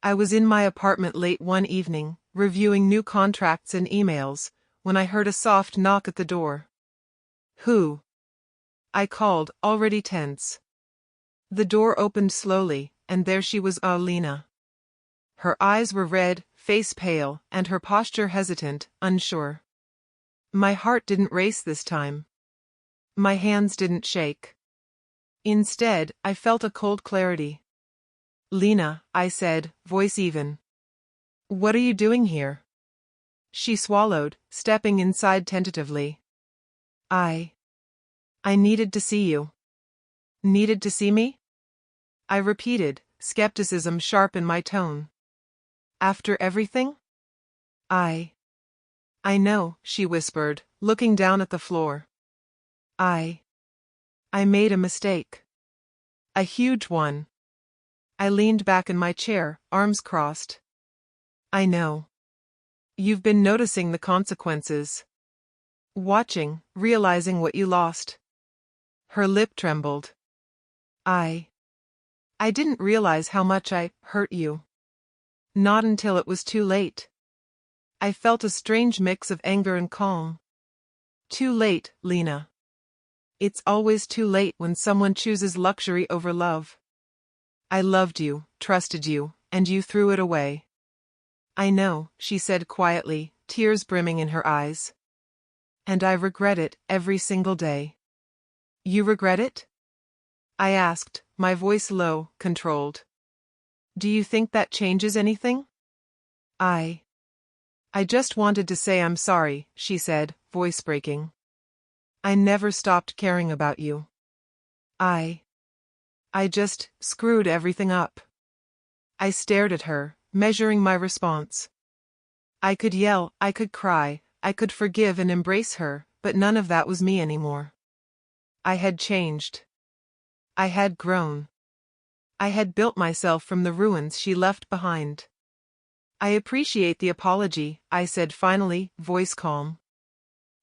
I was in my apartment late one evening, reviewing new contracts and emails, when I heard a soft knock at the door. "Who?" I called, already tense. The door opened slowly, and there she was, Lina. Her eyes were red, face pale, and her posture hesitant, unsure. My heart didn't race this time. My hands didn't shake. Instead, I felt a cold clarity. "Lina," I said, voice even. "What are you doing here?" She swallowed, stepping inside tentatively. I needed to see you." "Needed to see me?" I repeated, skepticism sharp in my tone. "After everything?" I know," she whispered, looking down at the floor. I made a mistake. A huge one." I leaned back in my chair, arms crossed. "I know. You've been noticing the consequences. Watching, realizing what you lost." Her lip trembled. I didn't realize how much I hurt you. Not until it was too late." I felt a strange mix of anger and calm. "Too late, Lina. It's always too late when someone chooses luxury over love. I loved you, trusted you, and you threw it away." "I know," she said quietly, tears brimming in her eyes. "And I regret it every single day." "You regret it?" I asked, my voice low, controlled. "Do you think that changes anything?" I just wanted to say I'm sorry," she said, voice breaking. "I never stopped caring about you. I just screwed everything up." I stared at her, measuring my response. I could yell, I could cry, I could forgive and embrace her, but none of that was me anymore. I had changed. I had grown. I had built myself from the ruins she left behind. "I appreciate the apology," I said finally, voice calm.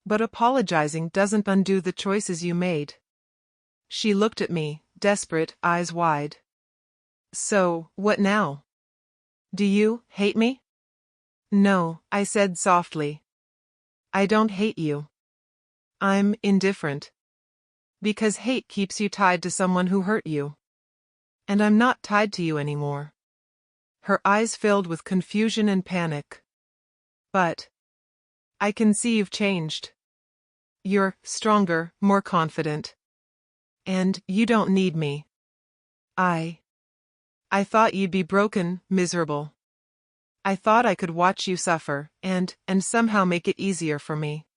"But apologizing doesn't undo the choices you made." She looked at me, desperate, eyes wide. "So, what now? Do you hate me?" "No," I said softly. "I don't hate you. I'm indifferent. Because hate keeps you tied to someone who hurt you. And I'm not tied to you anymore. Her eyes filled with confusion and panic. But I can see you've changed. You're stronger, more confident. And you don't need me. I thought you'd be broken, miserable. I thought I could watch you suffer, and somehow make it easier for me.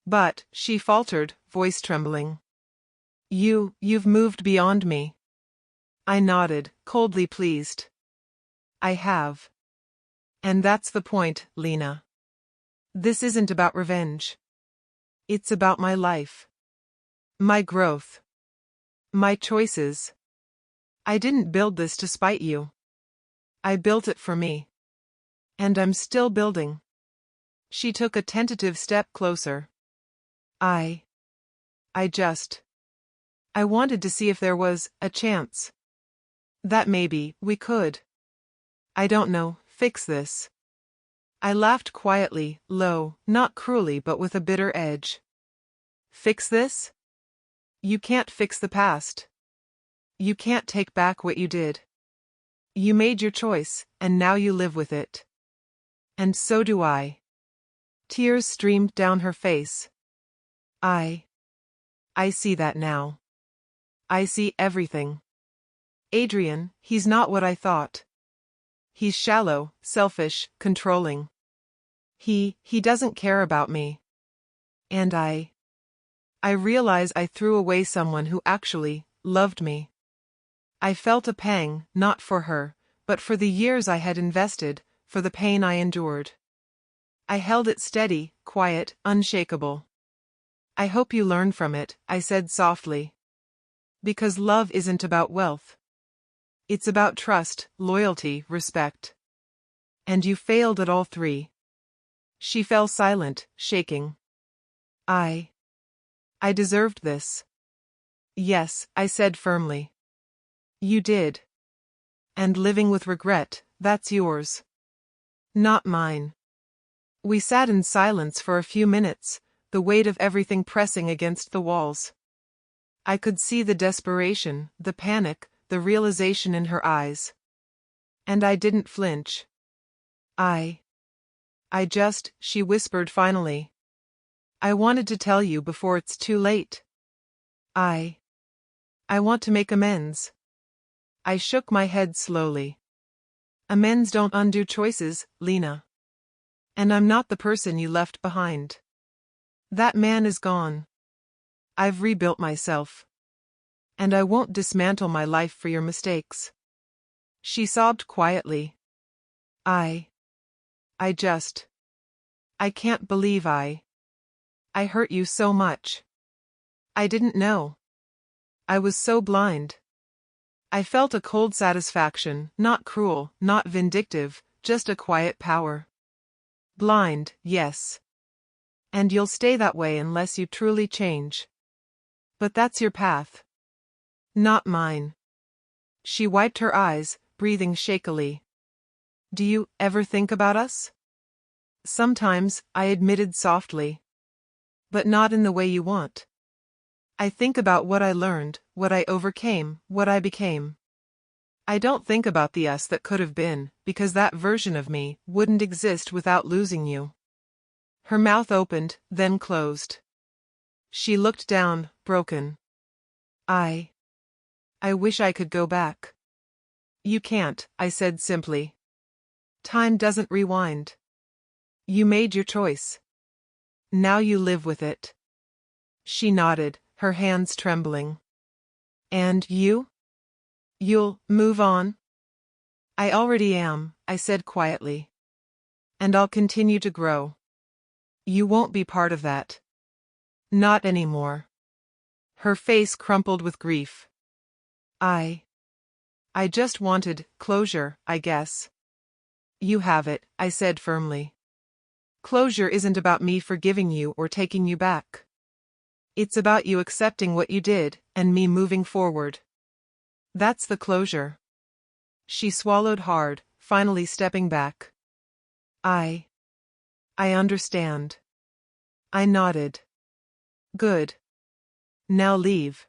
But, she faltered, voice trembling. You've moved beyond me. I nodded, coldly pleased. I have. And that's the point, Lina. This isn't about revenge. It's about my life. My growth. My choices. I didn't build this to spite you. I built it for me. And I'm still building. She took a tentative step closer. I wanted to see if there was a chance. That maybe we could. I don't know, fix this. I laughed quietly, low, not cruelly but with a bitter edge. Fix this? You can't fix the past. You can't take back what you did. You made your choice, and now you live with it. And so do I. Tears streamed down her face. I see that now. I see everything. Adrian, he's not what I thought. He's shallow, selfish, controlling. He doesn't care about me. And I realize I threw away someone who actually loved me. I felt a pang, not for her, but for the years I had invested, for the pain I endured. I held it steady, quiet, unshakable. I hope you learn from it, I said softly. Because love isn't about wealth. It's about trust, loyalty, respect. And you failed at all three. She fell silent, shaking. I deserved this. Yes, I said firmly. You did. And living with regret, that's yours. Not mine. We sat in silence for a few minutes, the weight of everything pressing against the walls. I could see the desperation, the panic, the realization in her eyes. And I didn't flinch. She whispered finally. I wanted to tell you before it's too late. I want to make amends. I shook my head slowly. Amends don't undo choices, Lina. And I'm not the person you left behind. That man is gone. I've rebuilt myself. And I won't dismantle my life for your mistakes. She sobbed quietly. I can't believe I hurt you so much. I didn't know. I was so blind. I felt a cold satisfaction, not cruel, not vindictive, just a quiet power. Blind, yes. And you'll stay that way unless you truly change. But that's your path. Not mine. She wiped her eyes, breathing shakily. Do you ever think about us? Sometimes, I admitted softly. But not in the way you want. I think about what I learned, what I overcame, what I became. I don't think about the us that could have been, because that version of me wouldn't exist without losing you. Her mouth opened, then closed. She looked down, broken. I wish I could go back. You can't, I said simply. Time doesn't rewind. You made your choice. Now you live with it. She nodded, her hands trembling. And you? You'll move on? I already am, I said quietly. And I'll continue to grow. You won't be part of that. Not anymore. Her face crumpled with grief. I just wanted closure, I guess. You have it, I said firmly. Closure isn't about me forgiving you or taking you back. It's about you accepting what you did, and me moving forward. That's the closure. She swallowed hard, finally stepping back. I understand. I nodded. Good. Now leave.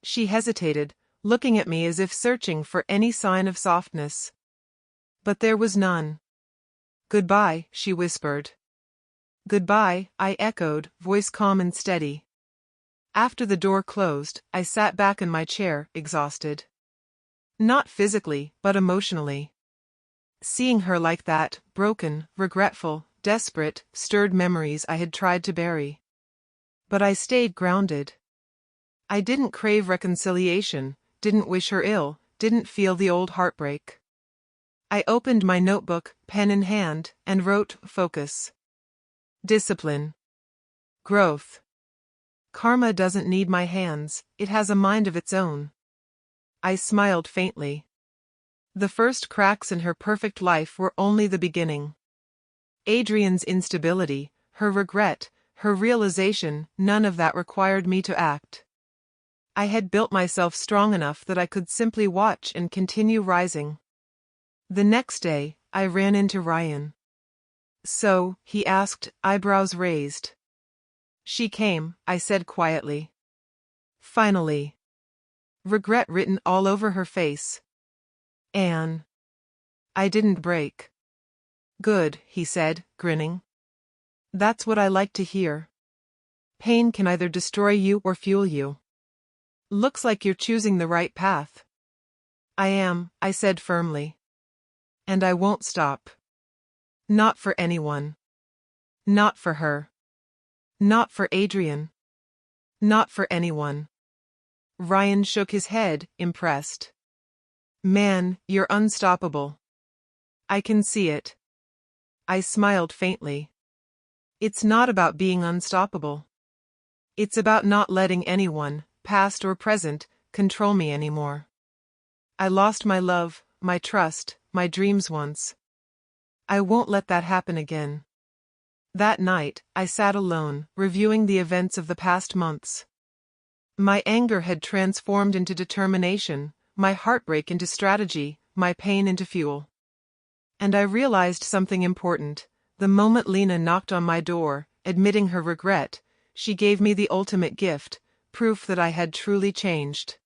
She hesitated, looking at me as if searching for any sign of softness. But there was none. "Goodbye," she whispered. "Goodbye," I echoed, voice calm and steady. After the door closed, I sat back in my chair, exhausted. Not physically, but emotionally. Seeing her like that, broken, regretful, desperate, stirred memories I had tried to bury. But I stayed grounded. I didn't crave reconciliation, didn't wish her ill, didn't feel the old heartbreak. I opened my notebook, pen in hand, and wrote, focus. Discipline. Growth. Karma doesn't need my hands, it has a mind of its own. I smiled faintly. The first cracks in her perfect life were only the beginning. Adrian's instability, her regret, her realization, none of that required me to act. I had built myself strong enough that I could simply watch and continue rising. The next day, I ran into Ryan. "So," he asked, eyebrows raised. "She came," I said quietly. "Finally." Regret written all over her face. "Anne." "I didn't break." "Good," he said, grinning. "That's what I like to hear. Pain can either destroy you or fuel you. Looks like you're choosing the right path." "I am," I said firmly. "And I won't stop. Not for anyone. Not for her. Not for Adrian. Not for anyone." Ryan shook his head, impressed. "Man, you're unstoppable." "I can see it." I smiled faintly. "It's not about being unstoppable. It's about not letting anyone, past or present, control me anymore. I lost my love, my trust, my dreams once. I won't let that happen again." That night, I sat alone, reviewing the events of the past months. My anger had transformed into determination, my heartbreak into strategy, my pain into fuel. And I realized something important. The moment Lina knocked on my door, admitting her regret, she gave me the ultimate gift, proof that I had truly changed.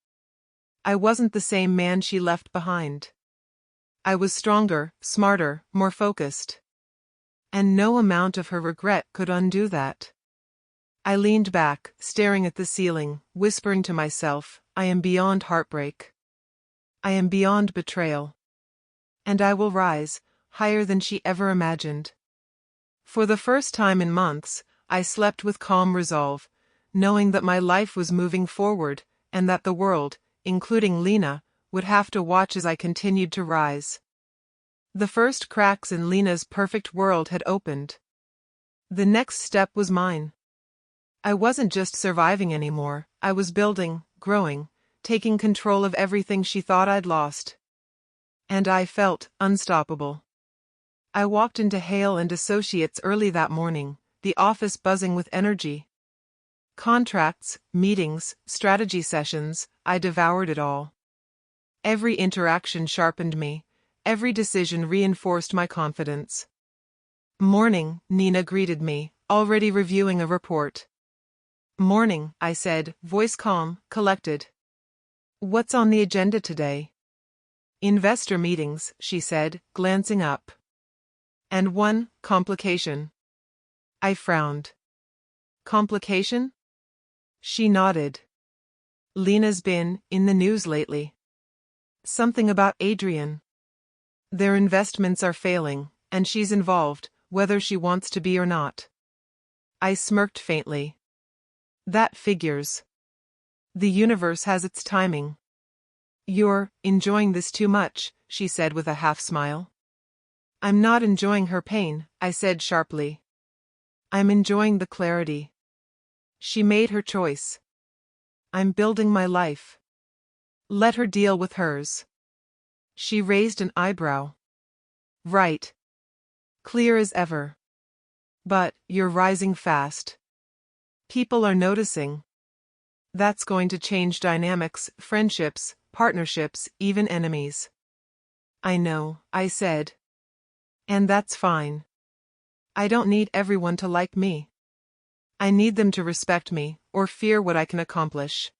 I wasn't the same man she left behind. I was stronger, smarter, more focused. And no amount of her regret could undo that. I leaned back, staring at the ceiling, whispering to myself, I am beyond heartbreak. I am beyond betrayal. And I will rise, higher than she ever imagined. For the first time in months, I slept with calm resolve, knowing that my life was moving forward, and that the world, including Lina, would have to watch as I continued to rise. The first cracks in Lina's perfect world had opened. The next step was mine. I wasn't just surviving anymore, I was building, growing, taking control of everything she thought I'd lost. And I felt unstoppable. I walked into Hale and Associates early that morning, the office buzzing with energy. Contracts, meetings, strategy sessions, I devoured it all. Every interaction sharpened me, every decision reinforced my confidence. "Morning," Nina greeted me, already reviewing a report. "Morning," I said, voice calm, collected. "What's on the agenda today?" "Investor meetings," she said, glancing up. "And one complication." I frowned. "Complication?" She nodded. "Lina's been in the news lately. Something about Adrian. Their investments are failing, and she's involved, whether she wants to be or not." I smirked faintly. "That figures. The universe has its timing." "You're enjoying this too much," she said with a half-smile. "I'm not enjoying her pain," I said sharply. "I'm enjoying the clarity. She made her choice. I'm building my life. Let her deal with hers." She raised an eyebrow. "Right. Clear as ever. But you're rising fast. People are noticing. That's going to change dynamics, friendships, partnerships, even enemies." "I know," I said. "And that's fine. I don't need everyone to like me. I need them to respect me, or fear what I can accomplish."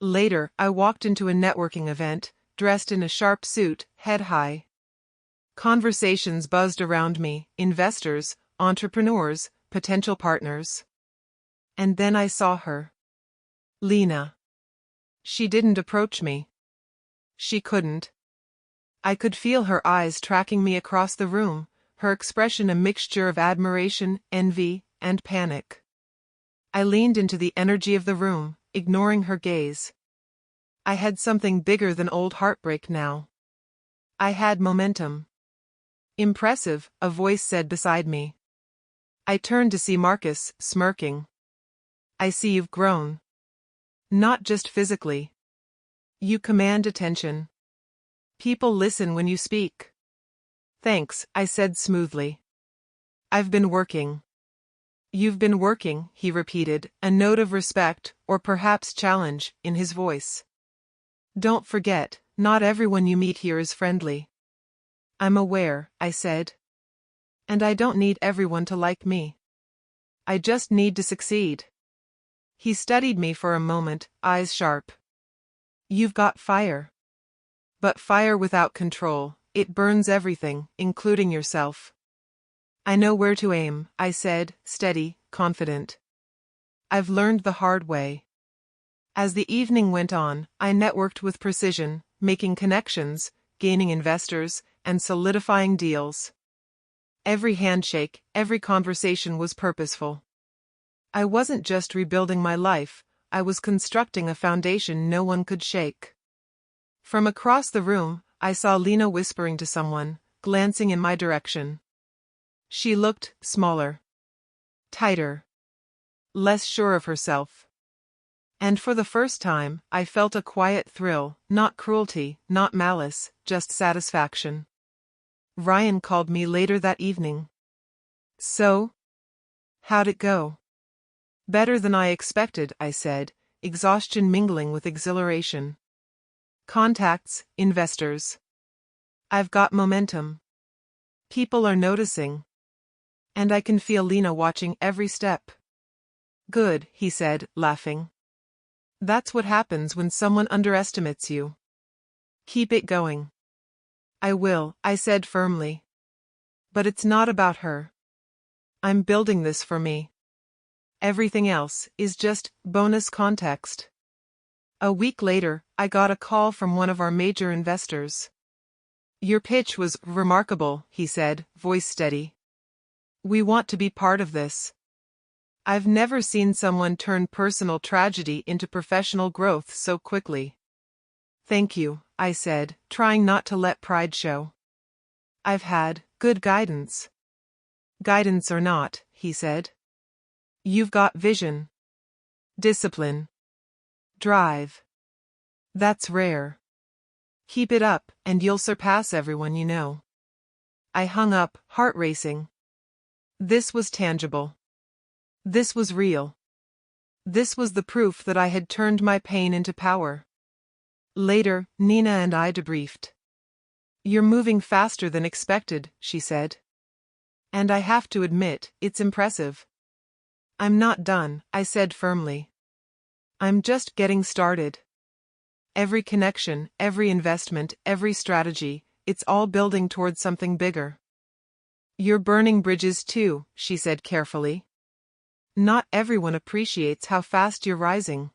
Later, I walked into a networking event, dressed in a sharp suit, head high. Conversations buzzed around me, investors, entrepreneurs, potential partners. And then I saw her. Lina. She didn't approach me. She couldn't. I could feel her eyes tracking me across the room, her expression a mixture of admiration, envy, and panic. I leaned into the energy of the room, ignoring her gaze. I had something bigger than old heartbreak now. I had momentum. Impressive, a voice said beside me. I turned to see Marcus, smirking. I see you've grown. Not just physically. You command attention. People listen when you speak. Thanks, I said smoothly. I've been working. You've been working, he repeated, a note of respect, or perhaps challenge, in his voice. Don't forget, not everyone you meet here is friendly. I'm aware, I said. And I don't need everyone to like me. I just need to succeed. He studied me for a moment, eyes sharp. You've got fire. But fire without control, it burns everything, including yourself. I know where to aim, I said, steady, confident. I've learned the hard way. As the evening went on, I networked with precision, making connections, gaining investors, and solidifying deals. Every handshake, every conversation was purposeful. I wasn't just rebuilding my life, I was constructing a foundation no one could shake. From across the room, I saw Lina whispering to someone, glancing in my direction. She looked smaller. Tighter. Less sure of herself. And for the first time, I felt a quiet thrill, not cruelty, not malice, just satisfaction. Ryan called me later that evening. So? How'd it go? Better than I expected, I said, exhaustion mingling with exhilaration. Contacts, investors. I've got momentum. People are noticing. And I can feel Lina watching every step. Good, he said, laughing. That's what happens when someone underestimates you. Keep it going. I will, I said firmly. But it's not about her. I'm building this for me. Everything else is just bonus context. A week later, I got a call from one of our major investors. Your pitch was remarkable, he said, voice steady. We want to be part of this. I've never seen someone turn personal tragedy into professional growth so quickly. Thank you, I said, trying not to let pride show. I've had good guidance. Guidance or not, he said. You've got vision. Discipline. Drive. That's rare. Keep it up, and you'll surpass everyone you know. I hung up, heart racing. This was tangible. This was real. This was the proof that I had turned my pain into power. Later, Nina and I debriefed. You're moving faster than expected, she said. And I have to admit, it's impressive. I'm not done, I said firmly. I'm just getting started. Every connection, every investment, every strategy, it's all building towards something bigger. You're burning bridges too, she said carefully. Not everyone appreciates how fast you're rising.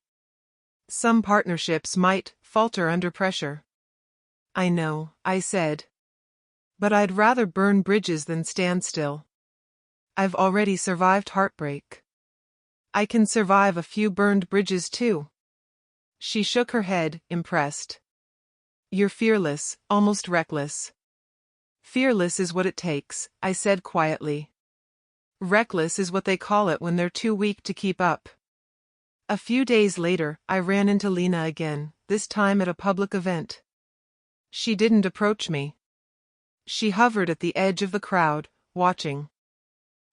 Some partnerships might falter under pressure. I know, I said. But I'd rather burn bridges than stand still. I've already survived heartbreak. I can survive a few burned bridges too. She shook her head, impressed. You're fearless, almost reckless. Fearless is what it takes, I said quietly. Reckless is what they call it when they're too weak to keep up. A few days later, I ran into Lina again, this time at a public event. She didn't approach me. She hovered at the edge of the crowd, watching.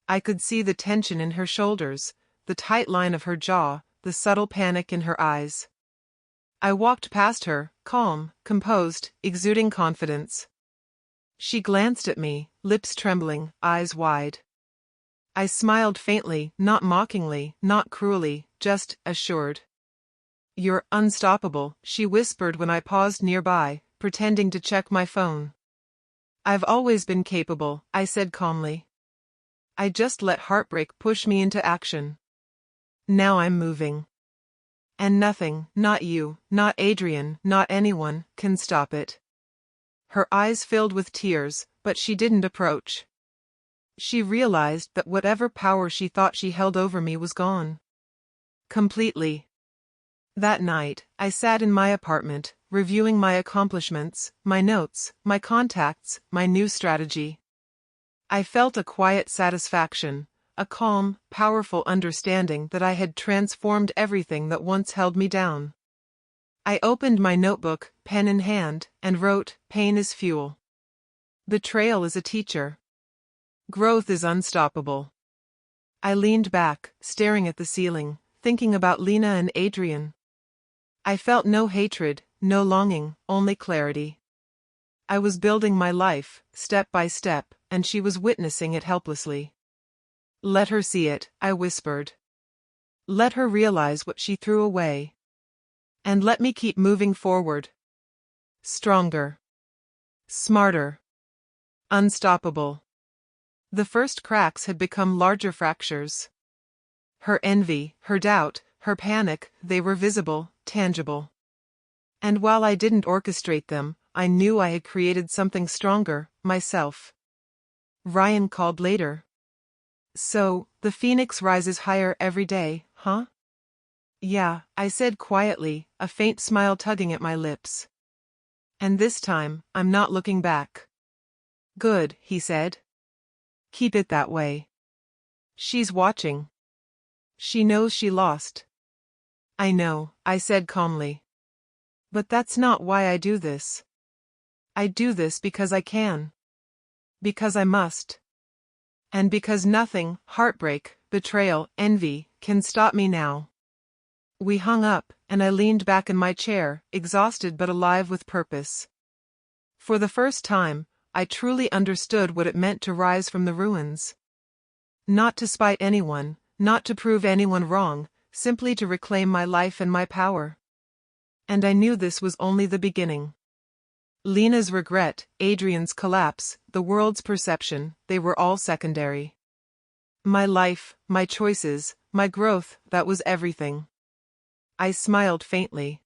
I could see the tension in her shoulders, the tight line of her jaw, the subtle panic in her eyes. I walked past her, calm, composed, exuding confidence. She glanced at me, lips trembling, eyes wide. I smiled faintly, not mockingly, not cruelly, just assured. You're unstoppable, she whispered when I paused nearby, pretending to check my phone. I've always been capable, I said calmly. I just let heartbreak push me into action. Now I'm moving. And nothing, not you, not Adrian, not anyone, can stop it. Her eyes filled with tears, but she didn't approach. She realized that whatever power she thought she held over me was gone. Completely. That night, I sat in my apartment, reviewing my accomplishments, my notes, my contacts, my new strategy. I felt a quiet satisfaction, a calm, powerful understanding that I had transformed everything that once held me down. I opened my notebook, pen in hand, and wrote, "Pain is fuel. Betrayal is a teacher. Growth is unstoppable." I leaned back, staring at the ceiling, thinking about Lina and Adrian. I felt no hatred, no longing, only clarity. I was building my life, step by step, and she was witnessing it helplessly. Let her see it, I whispered. Let her realize what she threw away. And let me keep moving forward. Stronger. Smarter. Unstoppable. The first cracks had become larger fractures. Her envy, her doubt, her panic, they were visible, tangible. And while I didn't orchestrate them, I knew I had created something stronger, myself. Ryan called later. "So, the phoenix rises higher every day, huh?" "Yeah," I said quietly, a faint smile tugging at my lips. "And this time, I'm not looking back." "Good," he said. "Keep it that way. She's watching. She knows she lost." "I know," I said calmly. "But that's not why I do this. I do this because I can. Because I must. And because nothing, heartbreak, betrayal, envy, can stop me now." We hung up, and I leaned back in my chair, exhausted but alive with purpose. For the first time, I truly understood what it meant to rise from the ruins. Not to spite anyone, not to prove anyone wrong, simply to reclaim my life and my power. And I knew this was only the beginning. Lina's regret, Adrian's collapse, the world's perception, they were all secondary. My life, my choices, my growth, that was everything. I smiled faintly.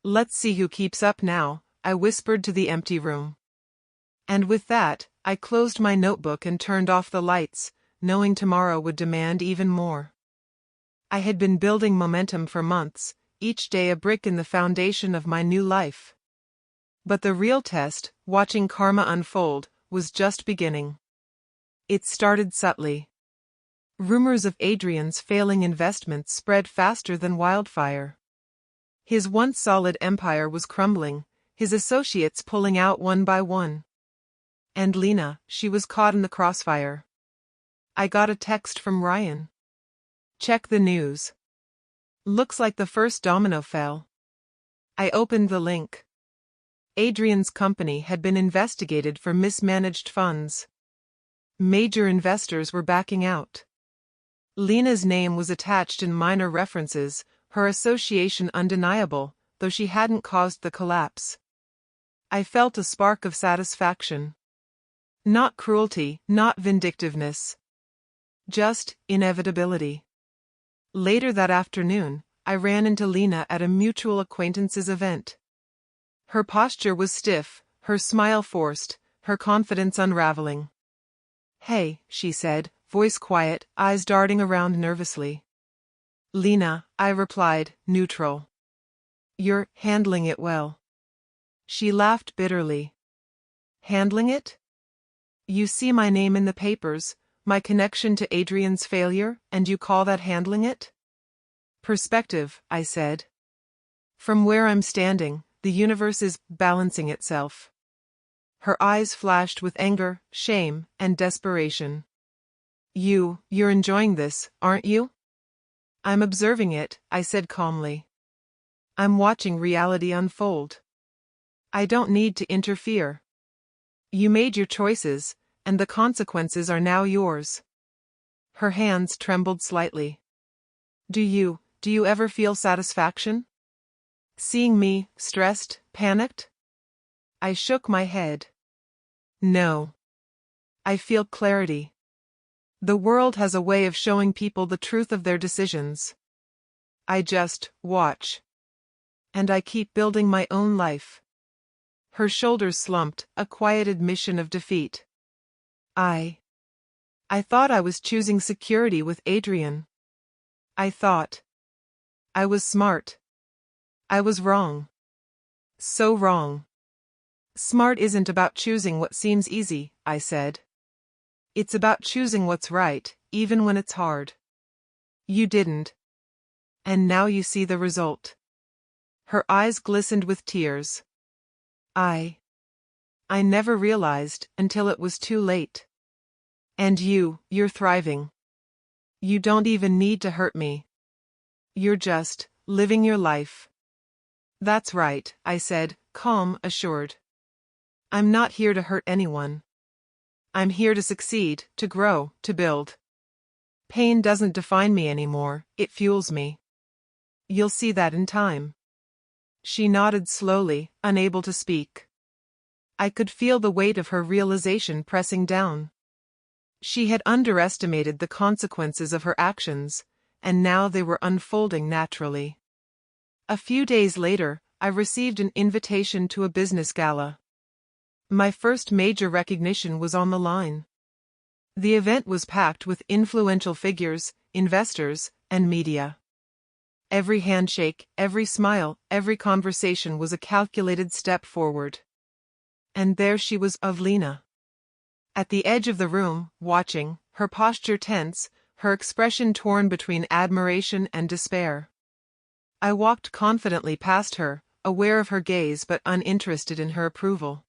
"Let's see who keeps up now," I whispered to the empty room. And with that, I closed my notebook and turned off the lights, knowing tomorrow would demand even more. I had been building momentum for months, each day a brick in the foundation of my new life. But the real test, watching karma unfold, was just beginning. It started subtly. Rumors of Adrian's failing investments spread faster than wildfire. His once solid empire was crumbling, his associates pulling out one by one. And Lina, she was caught in the crossfire. I got a text from Ryan. "Check the news. Looks like the first domino fell." I opened the link. Adrian's company had been investigated for mismanaged funds. Major investors were backing out. Lina's name was attached in minor references, her association undeniable, though she hadn't caused the collapse. I felt a spark of satisfaction. Not cruelty, not vindictiveness. Just inevitability. Later that afternoon, I ran into Lina at a mutual acquaintance's event. Her posture was stiff, her smile forced, her confidence unraveling. "Hey," she said, voice quiet, eyes darting around nervously. "Lina," I replied, neutral. "You're handling it well." She laughed bitterly. "Handling it? You see my name in the papers, my connection to Adrian's failure, and you call that handling it?" "Perspective," I said. "From where I'm standing, the universe is balancing itself." Her eyes flashed with anger, shame, and desperation. You're enjoying this, aren't you?" "I'm observing it," I said calmly. "I'm watching reality unfold. I don't need to interfere. You made your choices, and the consequences are now yours." Her hands trembled slightly. Do you ever feel satisfaction?" Seeing me, stressed, panicked? I shook my head. No. I feel clarity. The world has a way of showing people the truth of their decisions. I just watch. And I keep building my own life. Her shoulders slumped, a quiet admission of defeat. I thought I was choosing security with Adrian. I thought I was smart. I was wrong. So wrong. Smart isn't about choosing what seems easy, I said. It's about choosing what's right, even when it's hard. You didn't. And now you see the result. Her eyes glistened with tears. I never realized until it was too late. And you're thriving. You don't even need to hurt me. You're just living your life. That's right, I said, calm, assured. I'm not here to hurt anyone. I'm here to succeed, to grow, to build. Pain doesn't define me anymore, it fuels me. You'll see that in time. She nodded slowly, unable to speak. I could feel the weight of her realization pressing down. She had underestimated the consequences of her actions, and now they were unfolding naturally. A few days later, I received an invitation to a business gala. My first major recognition was on the line. The event was packed with influential figures, investors, and media. Every handshake, every smile, every conversation was a calculated step forward. And there she was, Lina. At the edge of the room, watching, her posture tense, her expression torn between admiration and despair. I walked confidently past her, aware of her gaze but uninterested in her approval.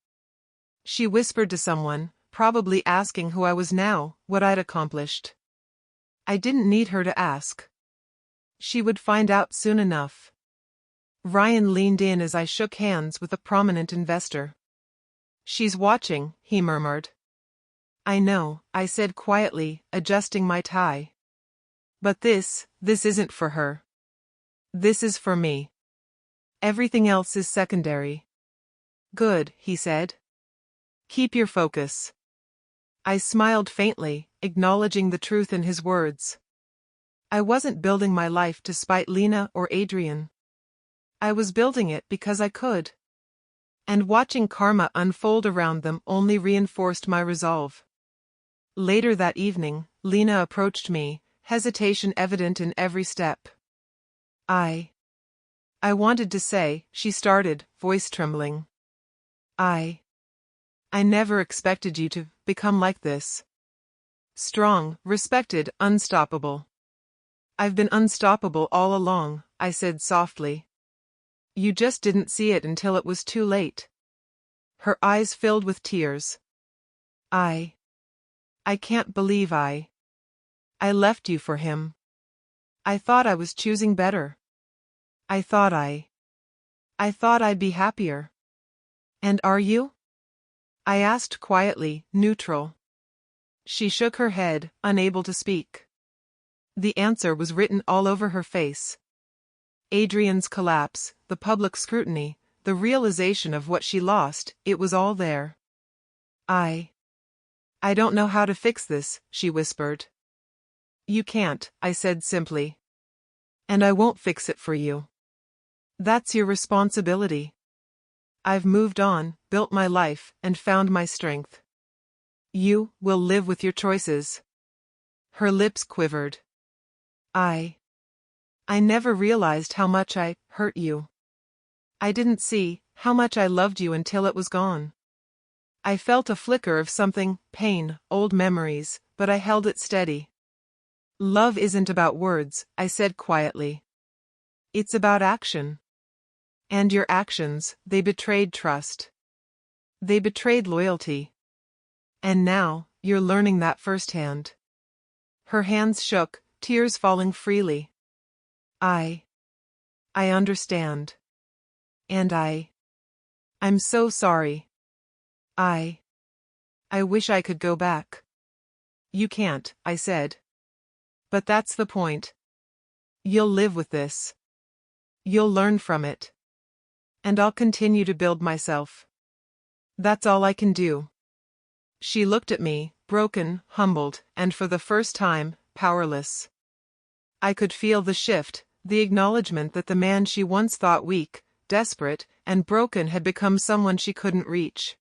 She whispered to someone, probably asking who I was now, what I'd accomplished. I didn't need her to ask. She would find out soon enough. Ryan leaned in as I shook hands with a prominent investor. She's watching, he murmured. I know, I said quietly, adjusting my tie. But this isn't for her. This is for me. Everything else is secondary. Good, he said. Keep your focus. I smiled faintly, acknowledging the truth in his words. I wasn't building my life to spite Lina or Adrian. I was building it because I could. And watching karma unfold around them only reinforced my resolve. Later that evening, Lina approached me, hesitation evident in every step. I wanted to say, she started, voice trembling. I never expected you to become like this. Strong, respected, unstoppable. I've been unstoppable all along, I said softly. You just didn't see it until it was too late. Her eyes filled with tears. I can't believe I left you for him. I thought I was choosing better. I thought I'd be happier. And are you? I asked quietly, neutral. She shook her head, unable to speak. The answer was written all over her face. Adrian's collapse, the public scrutiny, the realization of what she lost, it was all there. I don't know how to fix this, she whispered. You can't, I said simply. And I won't fix it for you. That's your responsibility. I've moved on, built my life, and found my strength. You will live with your choices. Her lips quivered. I never realized how much I hurt you. I didn't see how much I loved you until it was gone. I felt a flicker of something, pain, old memories, but I held it steady. Love isn't about words, I said quietly. It's about action. And your actions, they betrayed trust. They betrayed loyalty. And now, you're learning that firsthand. Her hands shook, tears falling freely. I understand. And I'm so sorry. I wish I could go back. You can't, I said. But that's the point. You'll live with this. You'll learn from it. and I'll continue to build myself. That's all I can do." She looked at me, broken, humbled, and for the first time, powerless. I could feel the shift, the acknowledgement that the man she once thought weak, desperate, and broken had become someone she couldn't reach.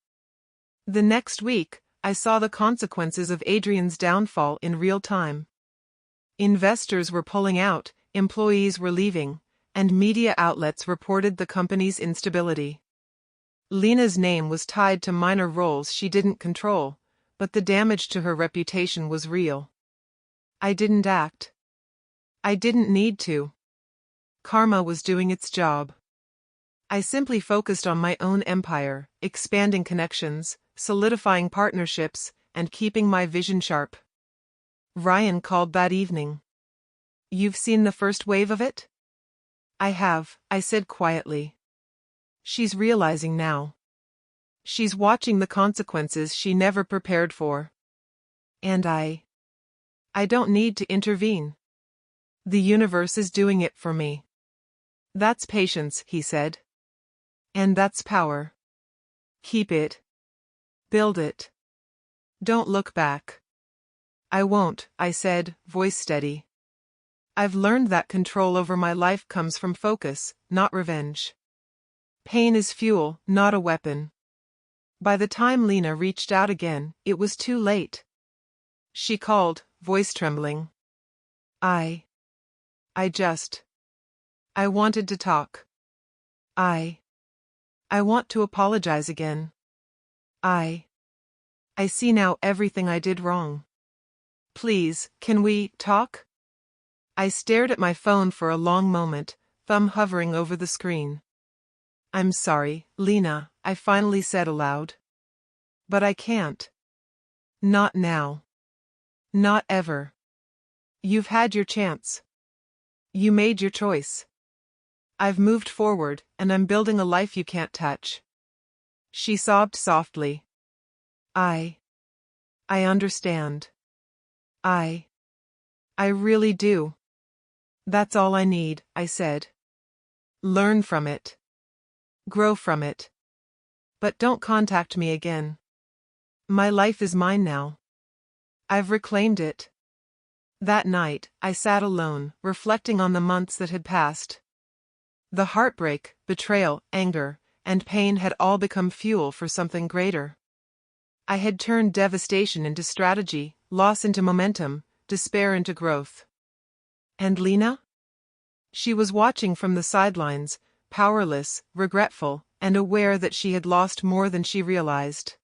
The next week, I saw the consequences of Adrian's downfall in real time. Investors were pulling out, employees were leaving, and media outlets reported the company's instability. Lina's name was tied to minor roles she didn't control, but the damage to her reputation was real. I didn't act. I didn't need to. Karma was doing its job. I simply focused on my own empire, expanding connections, solidifying partnerships, and keeping my vision sharp. Ryan called that evening. "You've seen the first wave of it?" "I have," I said quietly. "She's realizing now. She's watching the consequences she never prepared for. And I don't need to intervene. The universe is doing it for me." "That's patience," he said. "And that's power. Keep it. Build it. Don't look back." "I won't," I said, voice steady. "I've learned that control over my life comes from focus, not revenge. Pain is fuel, not a weapon." By the time Lina reached out again, it was too late. She called, voice trembling. I wanted to talk. I want to apologize again. I see now everything I did wrong. Please, can we talk?" I stared at my phone for a long moment, thumb hovering over the screen. "I'm sorry, Lina," I finally said aloud. "But I can't. Not now. Not ever. You've had your chance. You made your choice. I've moved forward, and I'm building a life you can't touch." She sobbed softly. I understand. I really do. "That's all I need," I said. "Learn from it. Grow from it. But don't contact me again. My life is mine now. I've reclaimed it." That night, I sat alone, reflecting on the months that had passed. The heartbreak, betrayal, anger, and pain had all become fuel for something greater. I had turned devastation into strategy, loss into momentum, despair into growth. And Lina? She was watching from the sidelines, powerless, regretful, and aware that she had lost more than she realized.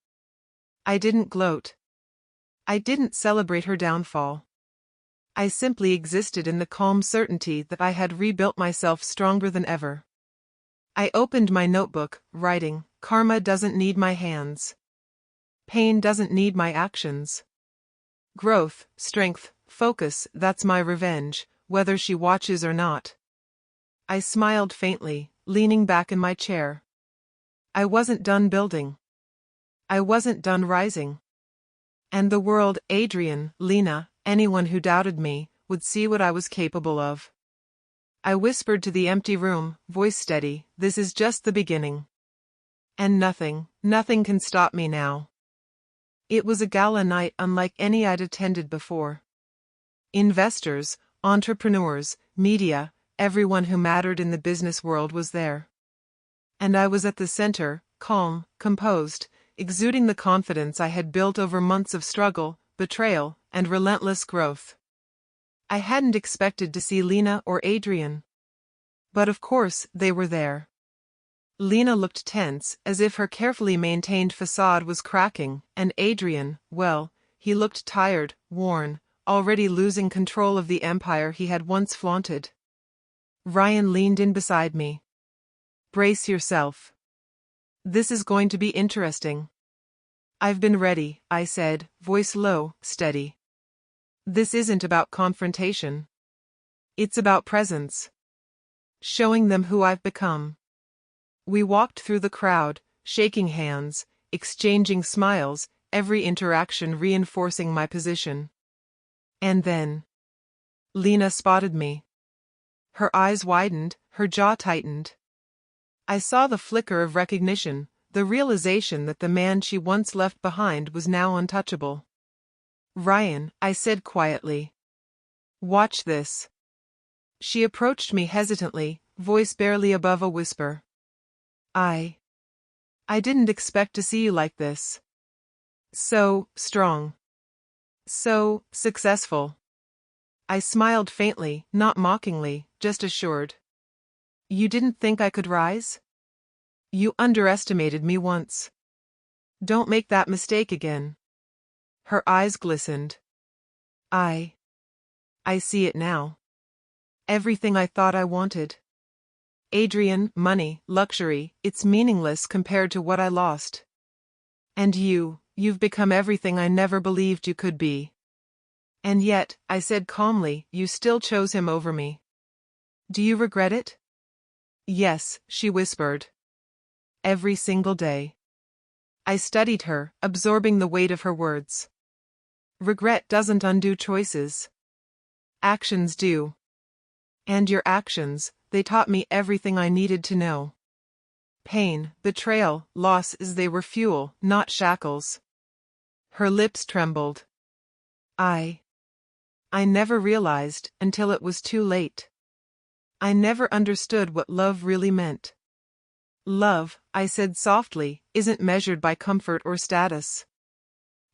I didn't gloat. I didn't celebrate her downfall. I simply existed in the calm certainty that I had rebuilt myself stronger than ever. I opened my notebook, writing, "Karma doesn't need my hands. Pain doesn't need my actions. Growth, strength, focus, that's my revenge, whether she watches or not." I smiled faintly, leaning back in my chair. I wasn't done building. I wasn't done rising. And the world, Adrian, Lina, anyone who doubted me, would see what I was capable of. I whispered to the empty room, voice steady, "This is just the beginning. And nothing can stop me now." It was a gala night unlike any I'd attended before. Investors, entrepreneurs, media, everyone who mattered in the business world was there. And I was at the center, calm, composed, exuding the confidence I had built over months of struggle, betrayal, and relentless growth. I hadn't expected to see Lina or Adrian. But of course, they were there. Lina looked tense, as if her carefully maintained facade was cracking, and Adrian, well, he looked tired, worn, already losing control of the empire he had once flaunted. Ryan leaned in beside me. "Brace yourself. This is going to be interesting." "I've been ready," I said, voice low, steady. "This isn't about confrontation. It's about presence. Showing them who I've become." We walked through the crowd, shaking hands, exchanging smiles, every interaction reinforcing my position. And then Lina spotted me. Her eyes widened, her jaw tightened. I saw the flicker of recognition, the realization that the man she once left behind was now untouchable. Ryan, I said quietly. Watch this. She approached me hesitantly, voice barely above a whisper. I didn't expect to see you like this. So strong. So successful. I smiled faintly, not mockingly, just assured. You didn't think I could rise? You underestimated me once. Don't make that mistake again. Her eyes glistened. I see it now. Everything I thought I wanted. Adrian, money, luxury, it's meaningless compared to what I lost. And you've become everything I never believed you could be. And yet, I said calmly, you still chose him over me. Do you regret it? Yes, she whispered. Every single day. I studied her, absorbing the weight of her words. Regret doesn't undo choices. Actions do. And your actions, they taught me everything I needed to know. Pain, betrayal, loss as they were fuel, not shackles. Her lips trembled. I never realized, until it was too late. I never understood what love really meant. Love, I said softly, isn't measured by comfort or status.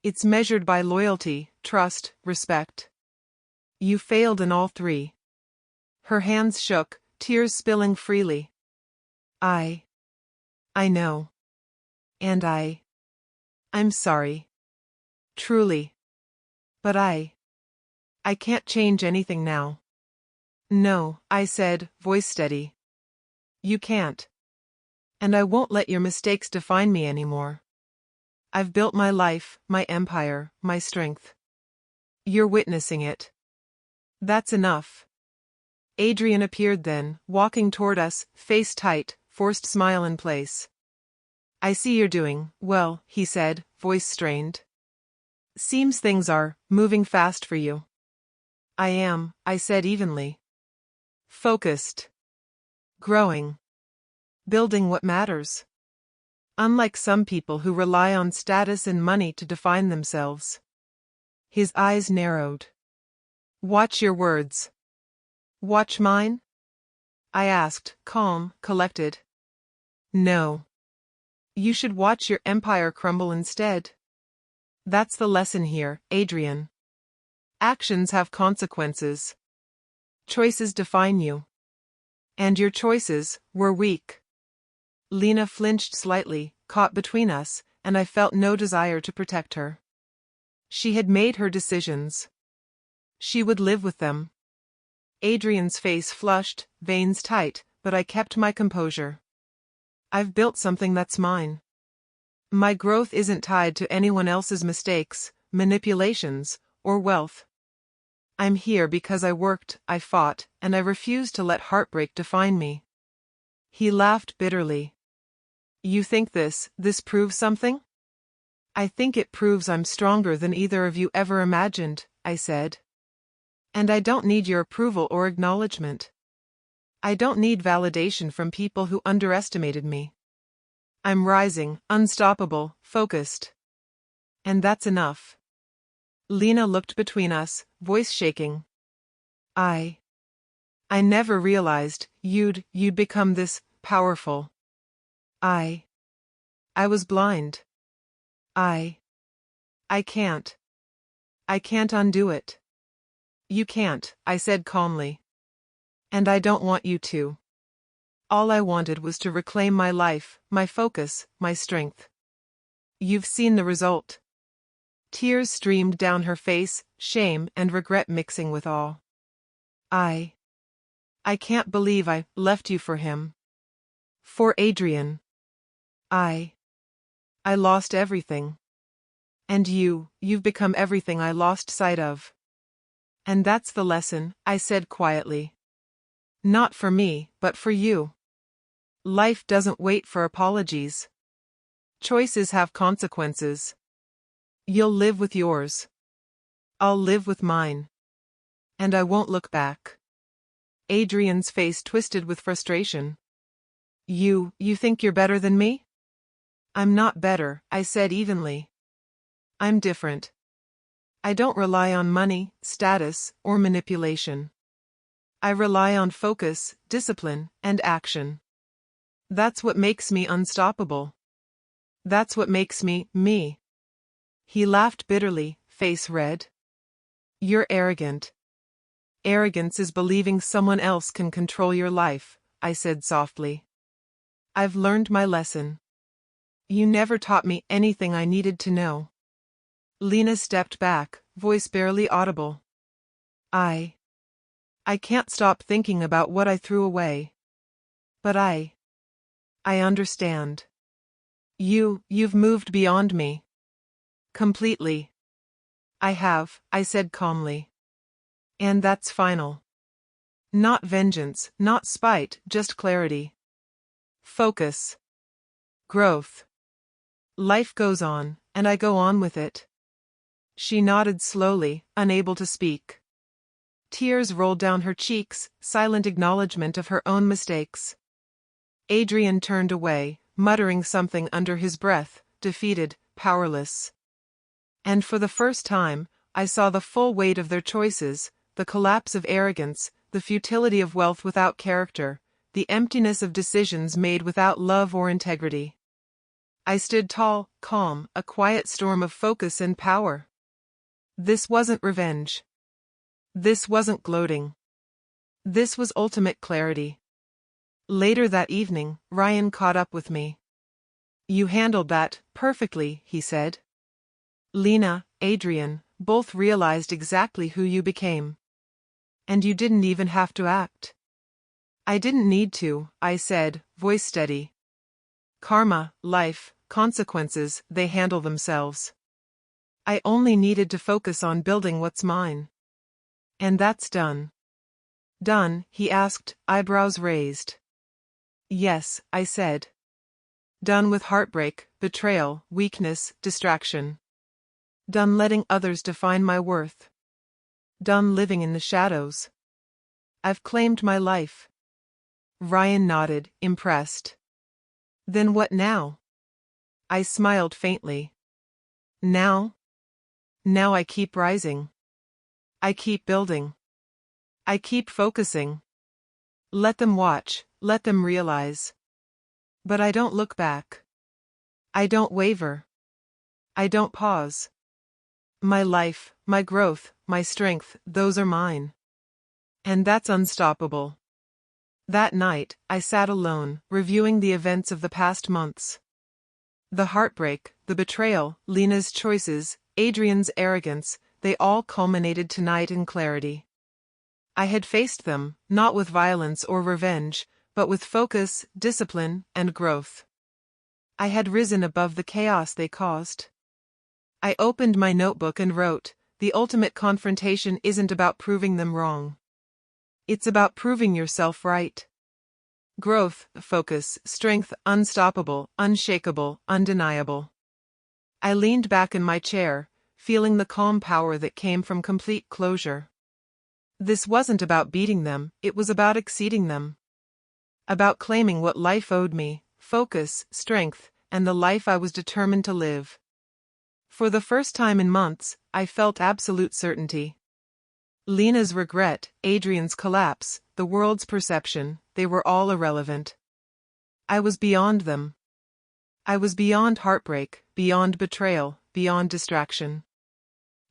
It's measured by loyalty, trust, respect. You failed in all three. Her hands shook, tears spilling freely. I know. And I'm sorry. Truly. But I can't change anything now. No, I said, voice steady. You can't. And I won't let your mistakes define me anymore. I've built my life, my empire, my strength. You're witnessing it. That's enough. Adrian appeared then, walking toward us, face tight, forced smile in place. I see you're doing well, he said, voice strained. Seems things are moving fast for you. I am, I said evenly. Focused. Growing. Building what matters. Unlike some people who rely on status and money to define themselves. His eyes narrowed. Watch your words. Watch mine? I asked, calm, collected. No. You should watch your empire crumble instead. That's the lesson here, Adrian. Actions have consequences. Choices define you. And your choices were weak. Lina flinched slightly, caught between us, and I felt no desire to protect her. She had made her decisions. She would live with them. Adrian's face flushed, veins tight, but I kept my composure. I've built something that's mine. My growth isn't tied to anyone else's mistakes, manipulations, or wealth. I'm here because I worked, I fought, and I refused to let heartbreak define me. He laughed bitterly. You think this proves something? I think it proves I'm stronger than either of you ever imagined, I said. And I don't need your approval or acknowledgement. I don't need validation from people who underestimated me. I'm rising, unstoppable, focused. And that's enough. Lina looked between us, voice shaking. I never realized you'd become this powerful. I was blind. I can't undo it. You can't, I said calmly. And I don't want you to. All I wanted was to reclaim my life, my focus, my strength. You've seen the result. Tears streamed down her face, shame and regret mixing with awe. I can't believe I left you for him. For Adrian. I lost everything. And you've become everything I lost sight of. And that's the lesson, I said quietly. Not for me, but for you. Life doesn't wait for apologies. Choices have consequences. You'll live with yours. I'll live with mine. And I won't look back. Adrian's face twisted with frustration. You think you're better than me? I'm not better, I said evenly. I'm different. I don't rely on money, status, or manipulation. I rely on focus, discipline, and action. That's what makes me unstoppable. That's what makes me, me. He laughed bitterly, face red. You're arrogant. Arrogance is believing someone else can control your life, I said softly. I've learned my lesson. You never taught me anything I needed to know. Lina stepped back, voice barely audible. I can't stop thinking about what I threw away. But I understand. You've moved beyond me. Completely. I have, I said calmly. And that's final. Not vengeance, not spite, just clarity. Focus. Growth. Life goes on, and I go on with it. She nodded slowly, unable to speak. Tears rolled down her cheeks, silent acknowledgement of her own mistakes. Adrian turned away, muttering something under his breath, defeated, powerless. And for the first time, I saw the full weight of their choices, the collapse of arrogance, the futility of wealth without character, the emptiness of decisions made without love or integrity. I stood tall, calm, a quiet storm of focus and power. This wasn't revenge. This wasn't gloating. This was ultimate clarity. Later that evening, Ryan caught up with me. You handled that perfectly, he said. Lina, Adrian, both realized exactly who you became. And you didn't even have to act. I didn't need to, I said, voice steady. Karma, life, consequences, they handle themselves. I only needed to focus on building what's mine. And that's done. Done, he asked, eyebrows raised. Yes, I said. Done with heartbreak, betrayal, weakness, distraction. Done letting others define my worth. Done living in the shadows. I've claimed my life. Ryan nodded, impressed. Then what now? I smiled faintly. Now? Now I keep rising. I keep building. I keep focusing. Let them watch, let them realize. But I don't look back. I don't waver. I don't pause. My life, my growth, my strength, those are mine. And that's unstoppable. That night, I sat alone, reviewing the events of the past months. The heartbreak, the betrayal, Lina's choices, Adrian's arrogance, they all culminated tonight in clarity. I had faced them, not with violence or revenge, but with focus, discipline, and growth. I had risen above the chaos they caused. I opened my notebook and wrote, the ultimate confrontation isn't about proving them wrong. It's about proving yourself right. Growth, focus, strength, unstoppable, unshakable, undeniable. I leaned back in my chair, feeling the calm power that came from complete closure. This wasn't about beating them, it was about exceeding them. About claiming what life owed me, focus, strength, and the life I was determined to live. For the first time in months, I felt absolute certainty. Lina's regret, Adrian's collapse, the world's perception, they were all irrelevant. I was beyond them. I was beyond heartbreak, beyond betrayal, beyond distraction.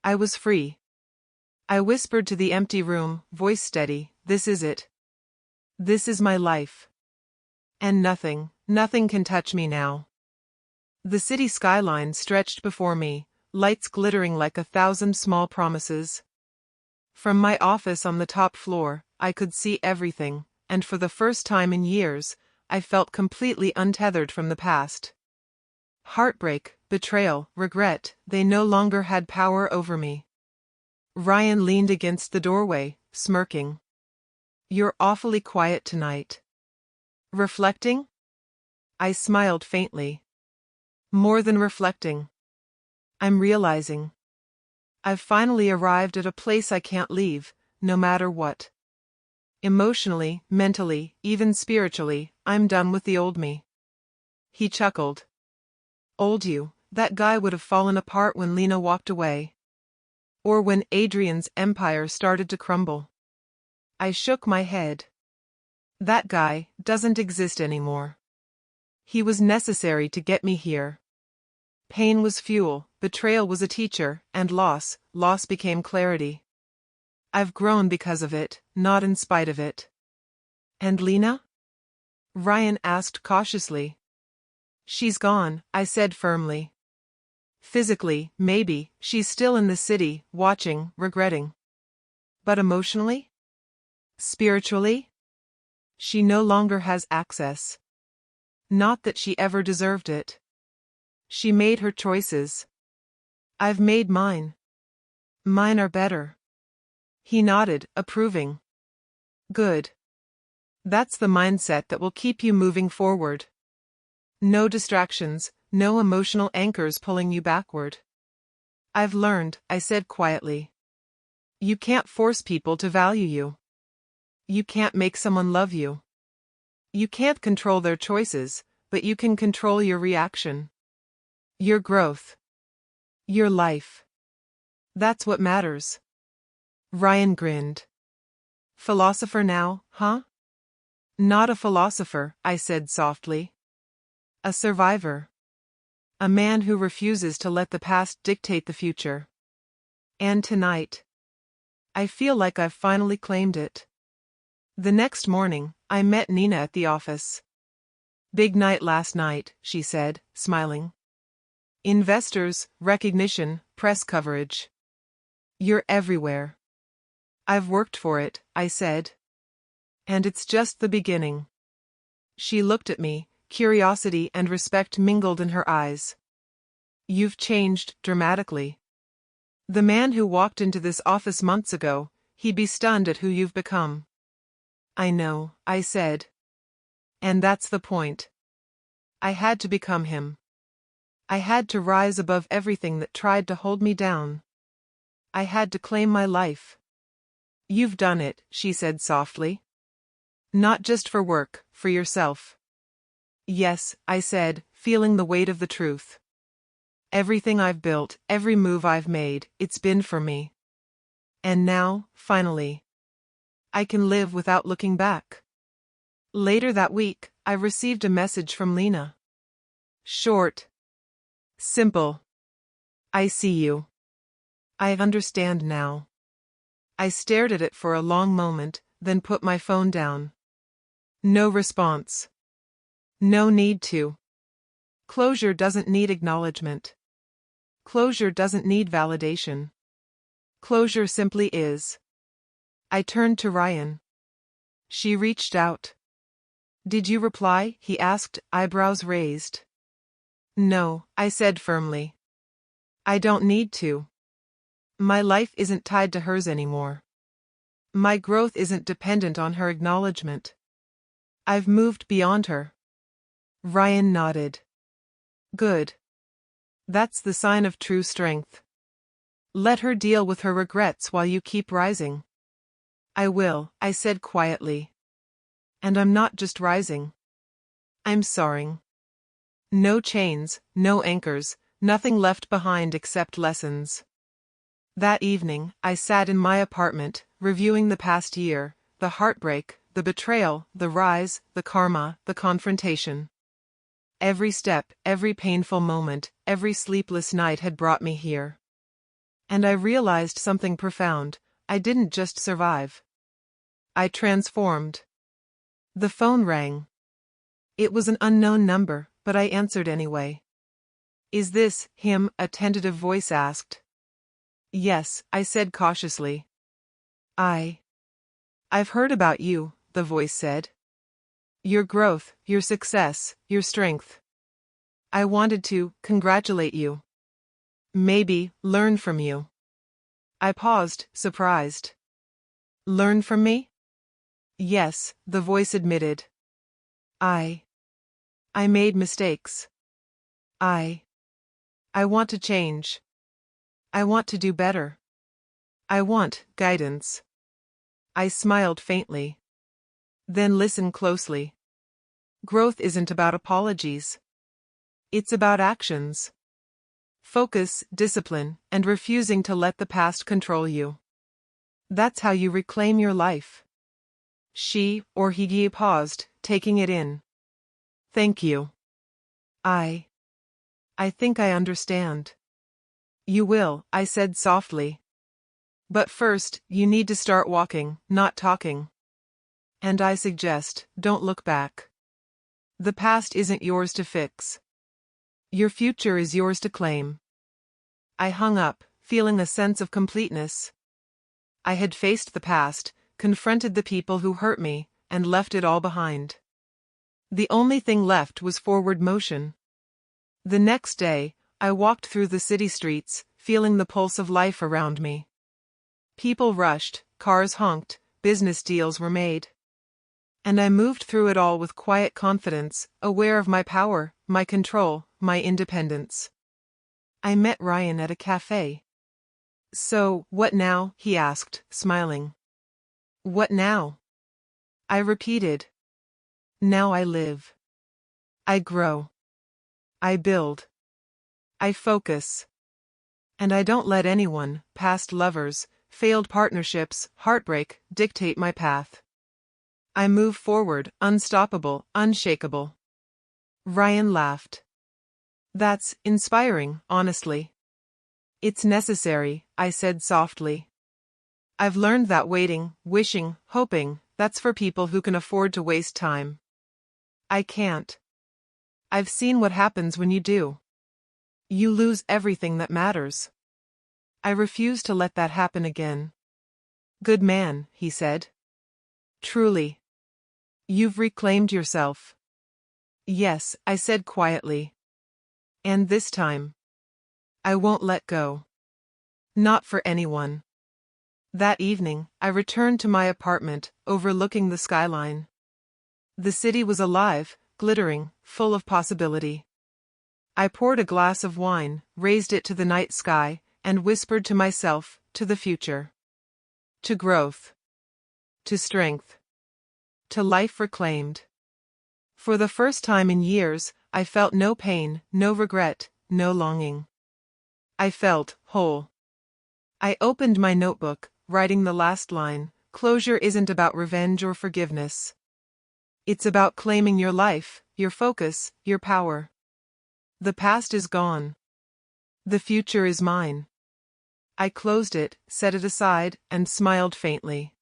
I was free. I whispered to the empty room, voice steady, this is it. This is my life. And nothing can touch me now. The city skyline stretched before me, lights glittering like 1,000 small promises. From my office on the top floor, I could see everything, and for the first time in years, I felt completely untethered from the past. Heartbreak, betrayal, regret, they no longer had power over me. Ryan leaned against the doorway, smirking. You're awfully quiet tonight. Reflecting? I smiled faintly. More than reflecting. I'm realizing. I've finally arrived at a place I can't leave, no matter what. Emotionally, mentally, even spiritually, I'm done with the old me. He chuckled. Old you, that guy would have fallen apart when Lina walked away. Or when Adrian's empire started to crumble. I shook my head. That guy doesn't exist anymore. He was necessary to get me here. Pain was fuel, betrayal was a teacher, and loss became clarity. I've grown because of it, not in spite of it. And Lina? Ryan asked cautiously. She's gone, I said firmly. Physically, maybe, she's still in the city, watching, regretting. But emotionally? Spiritually? She no longer has access. Not that she ever deserved it. She made her choices. I've made mine. Mine are better. He nodded, approving. Good. That's the mindset that will keep you moving forward. No distractions, no emotional anchors pulling you backward. I've learned, I said quietly. You can't force people to value you. You can't make someone love you. You can't control their choices, but you can control your reaction. Your growth. Your life. That's what matters. Ryan grinned. Philosopher now, huh? Not a philosopher, I said softly. A survivor. A man who refuses to let the past dictate the future. And tonight, I feel like I've finally claimed it. The next morning, I met Nina at the office. Big night last night, she said, smiling. Investors, recognition, press coverage. You're everywhere. I've worked for it, I said. And it's just the beginning. She looked at me, curiosity and respect mingled in her eyes. You've changed dramatically. The man who walked into this office months ago, he'd be stunned at who you've become. I know, I said. And that's the point. I had to become him. I had to rise above everything that tried to hold me down. I had to claim my life. You've done it, she said softly. Not just for work, for yourself. Yes, I said, feeling the weight of the truth. Everything I've built, every move I've made, it's been for me. And now, finally, I can live without looking back. Later that week, I received a message from Lina. Short. Simple. I see you. I understand now. I stared at it for a long moment, then put my phone down. No response. No need to. Closure doesn't need acknowledgement. Closure doesn't need validation. Closure simply is. I turned to Ryan. She reached out. Did you reply? He asked, eyebrows raised. No, I said firmly. I don't need to. My life isn't tied to hers anymore. My growth isn't dependent on her acknowledgement. I've moved beyond her. Ryan nodded. Good. That's the sign of true strength. Let her deal with her regrets while you keep rising. I will, I said quietly. And I'm not just rising. I'm soaring. No chains, no anchors, nothing left behind except lessons. That evening, I sat in my apartment, reviewing the past year, the heartbreak, the betrayal, the rise, the karma, the confrontation. Every step, every painful moment, every sleepless night had brought me here. And I realized something profound. I didn't just survive. I transformed. The phone rang. It was an unknown number, but I answered anyway. Is this him? A tentative voice asked. Yes, I said cautiously. I've heard about you, the voice said. Your growth, your success, your strength. I wanted to congratulate you. Maybe learn from you. I paused, surprised. Learn from me? Yes, the voice admitted. I made mistakes. I want to change. I want to do better. I want guidance. I smiled faintly. Then listen closely. Growth isn't about apologies. It's about actions. Focus, discipline, and refusing to let the past control you. That's how you reclaim your life. She, or he, paused, taking it in. Thank you. I think I understand. You will, I said softly. But first, you need to start walking, not talking. And I suggest, don't look back. The past isn't yours to fix. Your future is yours to claim. I hung up, feeling a sense of completeness. I had faced the past, confronted the people who hurt me, and left it all behind. The only thing left was forward motion. The next day, I walked through the city streets, feeling the pulse of life around me. People rushed, cars honked, business deals were made. And I moved through it all with quiet confidence, aware of my power, my control, my independence. I met Ryan at a cafe. So, what now? He asked, smiling. What now? I repeated. Now I live. I grow. I build. I focus. And I don't let anyone, past lovers, failed partnerships, heartbreak, dictate my path. I move forward, unstoppable, unshakable. Ryan laughed. That's inspiring, honestly. It's necessary, I said softly. I've learned that waiting, wishing, hoping, that's for people who can afford to waste time. I can't. I've seen what happens when you do. You lose everything that matters. I refuse to let that happen again. Good man, he said. Truly. You've reclaimed yourself. Yes, I said quietly. And this time, I won't let go. Not for anyone. That evening, I returned to my apartment, overlooking the skyline. The city was alive, glittering, full of possibility. I poured a glass of wine, raised it to the night sky, and whispered to myself, to the future. To growth. To strength. To life reclaimed. For the first time in years, I felt no pain, no regret, no longing. I felt whole. I opened my notebook, writing the last line. Closure isn't about revenge or forgiveness. It's about claiming your life, your focus, your power. The past is gone. The future is mine. I closed it, set it aside, and smiled faintly.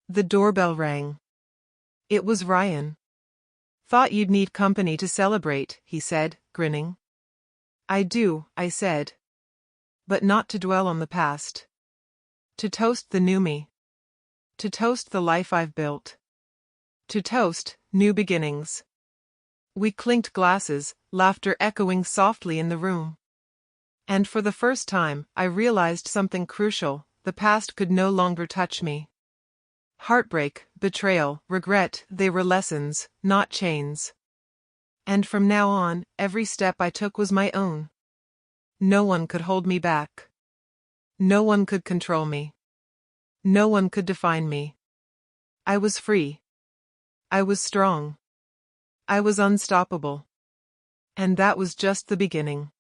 The doorbell rang. It was Ryan. Thought you'd need company to celebrate, he said, grinning. I do, I said. But not to dwell on the past. To toast the new me. To toast the life I've built. To toast new beginnings. We clinked glasses, laughter echoing softly in the room. And for the first time, I realized something crucial: the past could no longer touch me. Heartbreak, betrayal, regret, they were lessons, not chains. And from now on, every step I took was my own. No one could hold me back. No one could control me. No one could define me. I was free. I was strong. I was unstoppable. And that was just the beginning.